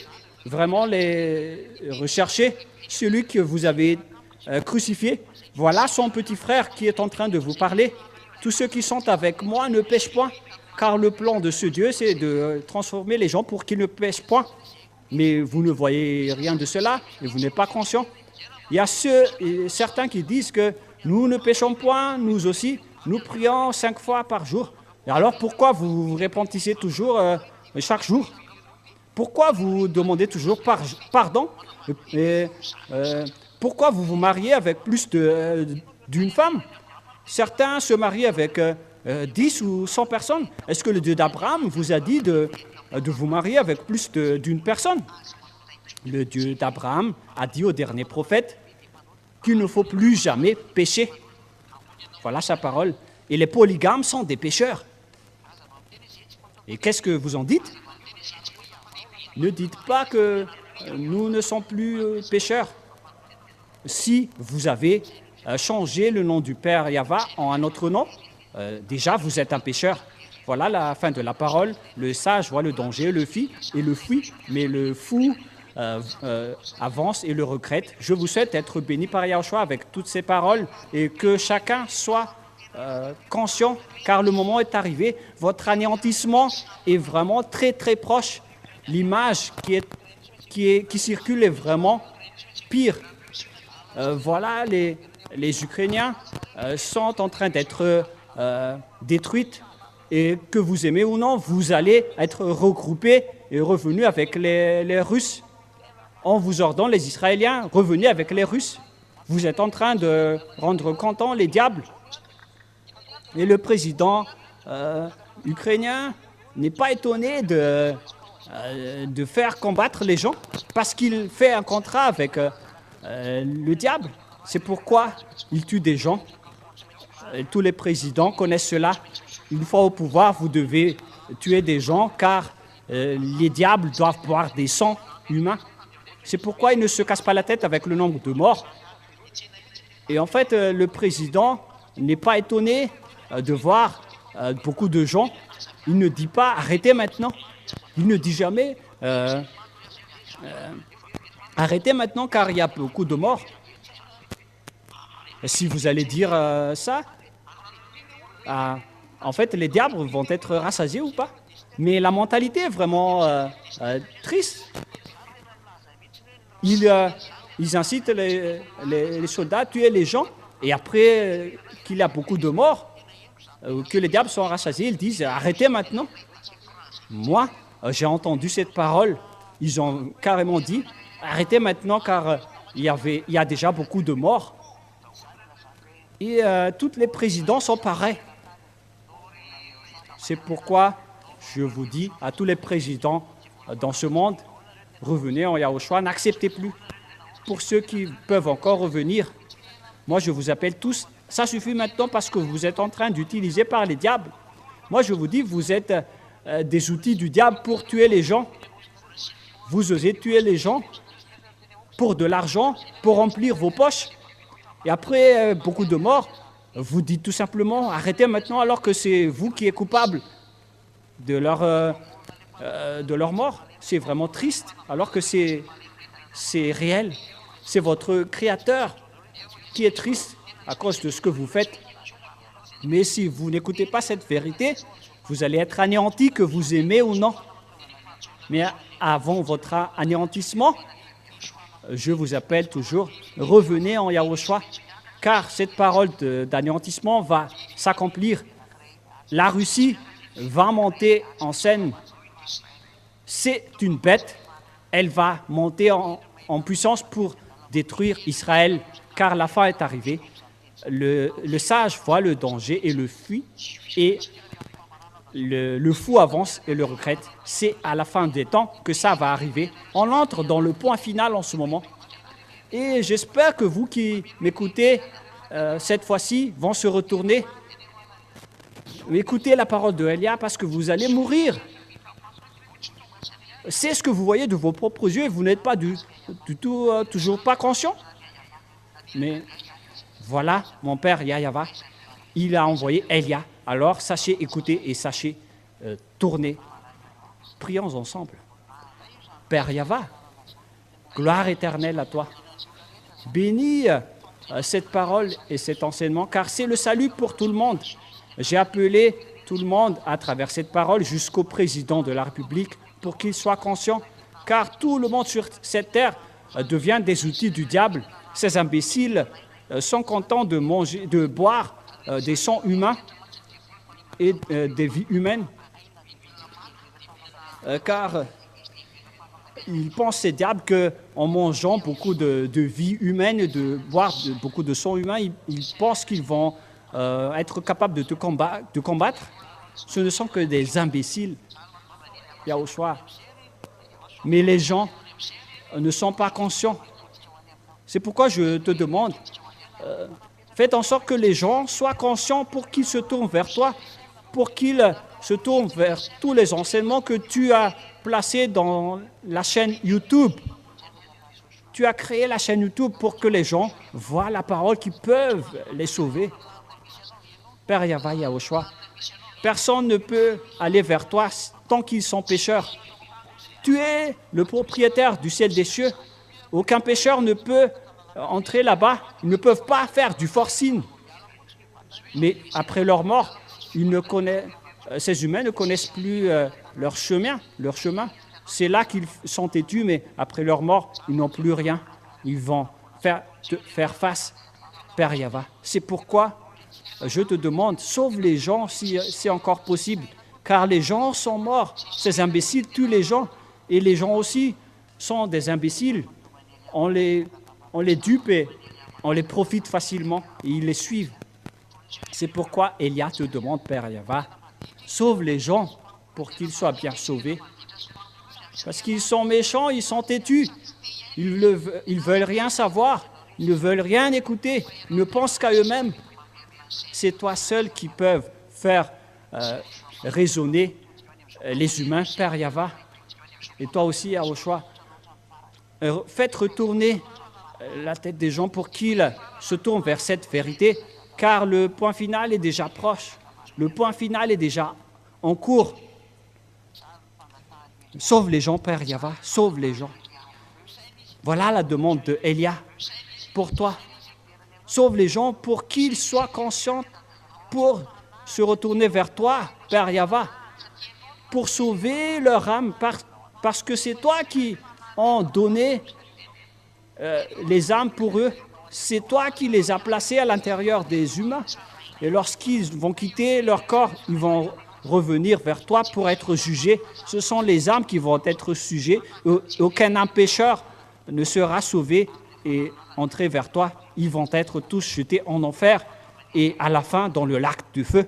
vraiment les rechercher, celui que vous avez crucifié. Voilà son petit frère qui est en train de vous parler. Tous ceux qui sont avec moi ne pêchent point, car le plan de ce Dieu, c'est de transformer les gens pour qu'ils ne pêchent point. Mais vous ne voyez rien de cela et vous n'êtes pas conscient. Il y a certains qui disent que nous ne péchons point, nous aussi, nous prions 5 fois par jour. Et alors pourquoi vous vous repentissez toujours chaque jour? Pourquoi vous demandez toujours pardon? Pourquoi vous vous mariez avec plus d'une femme? Certains se marient avec 10 ou 100 personnes. Est-ce que le Dieu d'Abraham vous a dit de vous marier avec plus d'une personne? Le Dieu d'Abraham a dit au dernier prophète qu'il ne faut plus jamais pécher. Voilà sa parole. Et les polygames sont des pécheurs. Et qu'est-ce que vous en dites? Ne dites pas que nous ne sommes plus pécheurs. Si vous avez changé le nom du Père Yahva en un autre nom, déjà vous êtes un pécheur. Voilà la fin de la parole. Le sage voit le danger, le fuit, mais le fou avance et le regrette. Je vous souhaite d'être béni par Yahushua avec toutes ces paroles et que chacun soit conscient, car le moment est arrivé. Votre anéantissement est vraiment très très proche. L'image qui circule est vraiment pire. Voilà, les Ukrainiens sont en train d'être détruits. Et que vous aimez ou non, vous allez être regroupés et revenus avec les Russes. On vous ordonne, les Israéliens, revenez avec les Russes. Vous êtes en train de rendre contents les diables. Et le président ukrainien n'est pas étonné de faire combattre les gens parce qu'il fait un contrat avec le diable. C'est pourquoi il tue des gens. Et tous les présidents connaissent cela. Une fois au pouvoir, vous devez tuer des gens car les diables doivent boire des sangs humains. C'est pourquoi ils ne se cassent pas la tête avec le nombre de morts. Et en fait, le président n'est pas étonné de voir beaucoup de gens. Il ne dit pas « arrêtez maintenant ». Il ne dit jamais « arrêtez maintenant car il y a beaucoup de morts ». Et si vous allez dire ça, en fait, les diables vont être rassasiés ou pas. Mais la mentalité est vraiment triste. Ils incitent les soldats à tuer les gens et après qu'il y a beaucoup de morts, que les diables sont rassasiés, ils disent « arrêtez maintenant ». Moi, j'ai entendu cette parole. Ils ont carrément dit « arrêtez maintenant car il y a déjà beaucoup de morts ». Et tous les présidents sont pareils. C'est pourquoi je vous dis à tous les présidents dans ce monde, revenez en Yahushua, n'acceptez plus. Pour ceux qui peuvent encore revenir, moi je vous appelle tous Ça suffit maintenant parce que vous êtes en train d'utiliser par les diables. Moi, je vous dis, vous êtes des outils du diable pour tuer les gens. Vous osez tuer les gens pour de l'argent, pour remplir vos poches. Et après beaucoup de morts, vous dites tout simplement, arrêtez maintenant alors que c'est vous qui êtes coupable de leur mort. C'est vraiment triste, alors que c'est réel. C'est votre Créateur qui est triste à cause de ce que vous faites. Mais si vous n'écoutez pas cette vérité, vous allez être anéanti, que vous aimez ou non. Mais avant votre anéantissement, je vous appelle toujours, revenez en Yahushua, car cette parole d'anéantissement va s'accomplir. La Russie va monter en scène. C'est une bête, elle va monter en puissance pour détruire Israël, car la fin est arrivée. Le sage voit le danger et le fuit, et le fou avance et le regrette. C'est à la fin des temps que ça va arriver. On entre dans le point final en ce moment. Et j'espère que vous qui m'écoutez cette fois-ci vont se retourner. Écoutez la parole de Elia parce que vous allez mourir. C'est ce que vous voyez de vos propres yeux et vous n'êtes pas du tout, toujours pas conscient. Mais voilà, mon père Yahava, il a envoyé Elia. Alors sachez écouter et sachez tourner. Prions ensemble. Père Yahva, gloire éternelle à toi. Bénis cette parole et cet enseignement, car c'est le salut pour tout le monde. J'ai appelé tout le monde à travers cette parole jusqu'au président de la République pour qu'il soit conscient, car tout le monde sur cette terre devient des outils du diable. Ces imbéciles sont contents de manger, de boire des sangs humains et des vies humaines, car ils pensent, ces diables, qu'en mangeant beaucoup de vies humaines et de boire beaucoup de sang humain, ils pensent qu'ils vont être capables de combattre. Ce ne sont que des imbéciles, Yahushua. Mais les gens ne sont pas conscients. C'est pourquoi je te demande, faites en sorte que les gens soient conscients pour qu'ils se tournent vers toi, pour qu'ils se tournent vers tous les enseignements que tu as placés dans la chaîne YouTube. Tu as créé la chaîne YouTube pour que les gens voient la parole qui peuvent les sauver. Père Yahva Yahushua, personne ne peut aller vers toi tant qu'ils sont pécheurs. Tu es le propriétaire du ciel des cieux. Aucun pécheur ne peut entrer là-bas. Ils ne peuvent pas faire du forcing. Mais après leur mort, ces humains ne connaissent plus leur chemin. C'est là qu'ils sont têtus, mais après leur mort, ils n'ont plus rien. Ils vont faire face, Père Yahva. C'est pourquoi je te demande, sauve les gens si c'est encore possible, car les gens sont morts. Ces imbéciles tuent les gens, et les gens aussi sont des imbéciles. On les dupe et on les profite facilement, et ils les suivent. C'est pourquoi Elia te demande, Père Yahva, sauve les gens pour qu'ils soient bien sauvés. Parce qu'ils sont méchants, ils sont têtus. Ils veulent rien savoir, ils ne veulent rien écouter, ils ne pensent qu'à eux-mêmes. C'est toi seul qui peux faire raisonner les humains, Père Yahva. Et toi aussi, Yahushua. Faites retourner la tête des gens pour qu'ils se tournent vers cette vérité, car le point final est déjà proche. Le point final est déjà en cours. Sauve les gens, Père Yahva, sauve les gens. Voilà la demande de Elia pour toi. Sauve les gens pour qu'ils soient conscients, pour se retourner vers toi, Père Yahva, pour sauver leur âme, parce que c'est toi qui as donné les âmes pour eux. C'est toi qui les as placés à l'intérieur des humains. Et lorsqu'ils vont quitter leur corps, ils vont revenir vers toi pour être jugés. Ce sont les âmes qui vont être jugées. Aucun âme pécheur ne sera sauvé et entrer vers toi. Ils vont être tous jetés en enfer et à la fin dans le lac du feu.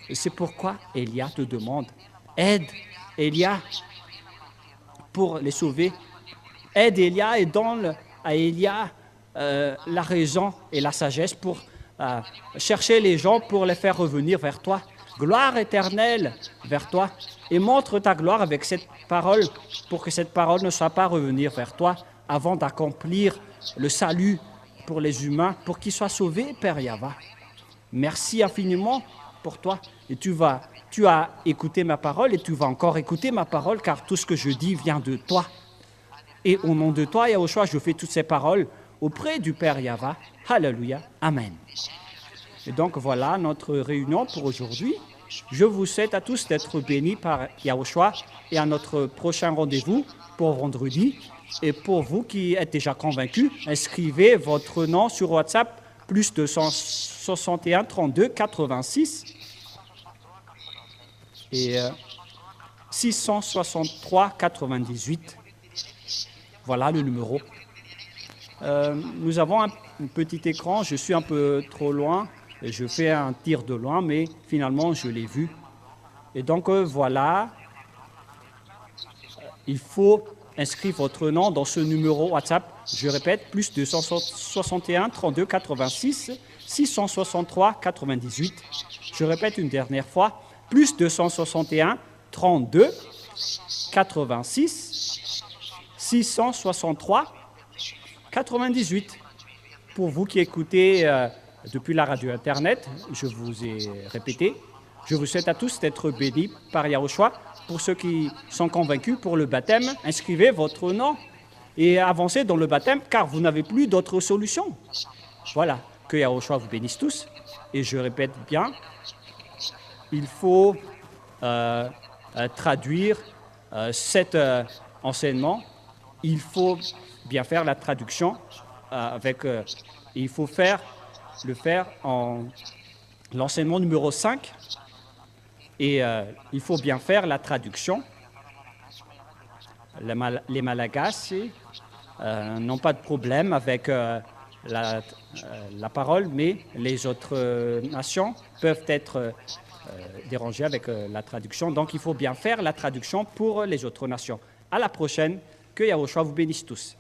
Et c'est pourquoi Elia te demande, aide Elia pour les sauver. Aide Elia et donne à Elia la raison et la sagesse pour chercher les gens pour les faire revenir vers toi. Gloire éternelle vers toi. Et montre ta gloire avec cette parole pour que cette parole ne soit pas revenir vers toi avant d'accomplir le salut pour les humains, pour qu'ils soient sauvés, Père Yahweh. Merci infiniment pour toi. Et tu as écouté ma parole et tu vas encore écouter ma parole car tout ce que je dis vient de toi. Et au nom de toi, Yahushua, je fais toutes ces paroles auprès du Père Yahweh. Alléluia. Amen. Et donc voilà notre réunion pour aujourd'hui. Je vous souhaite à tous d'être bénis par Yahushua et à notre prochain rendez-vous pour vendredi. Et pour vous qui êtes déjà convaincus, inscrivez votre nom sur WhatsApp plus 261 32 86 et 663 98. Voilà le numéro. Nous avons un petit écran, je suis un peu trop loin, je fais un tir de loin, mais finalement je l'ai vu. Et donc voilà, il faut inscrire votre nom dans ce numéro WhatsApp. Je répète, plus 261 32 86 663 98. Je répète une dernière fois, plus 261 32 86 663 98. Pour vous qui écoutez depuis la radio Internet, je vous ai répété, je vous souhaite à tous d'être bénis par Yahushua. Pour ceux qui sont convaincus pour le baptême, inscrivez votre nom et avancez dans le baptême car vous n'avez plus d'autre solution. Voilà, que Yahushua vous bénisse tous. Et je répète bien, il faut traduire cet enseignement. Il faut bien faire la traduction il faut le faire en l'enseignement numéro 5 et il faut bien faire la traduction. Les Malagasy n'ont pas de problème avec la parole, mais les autres nations peuvent être dérangées avec la traduction. Donc il faut bien faire la traduction pour les autres nations. À la prochaine, que Yahushua vous bénisse tous.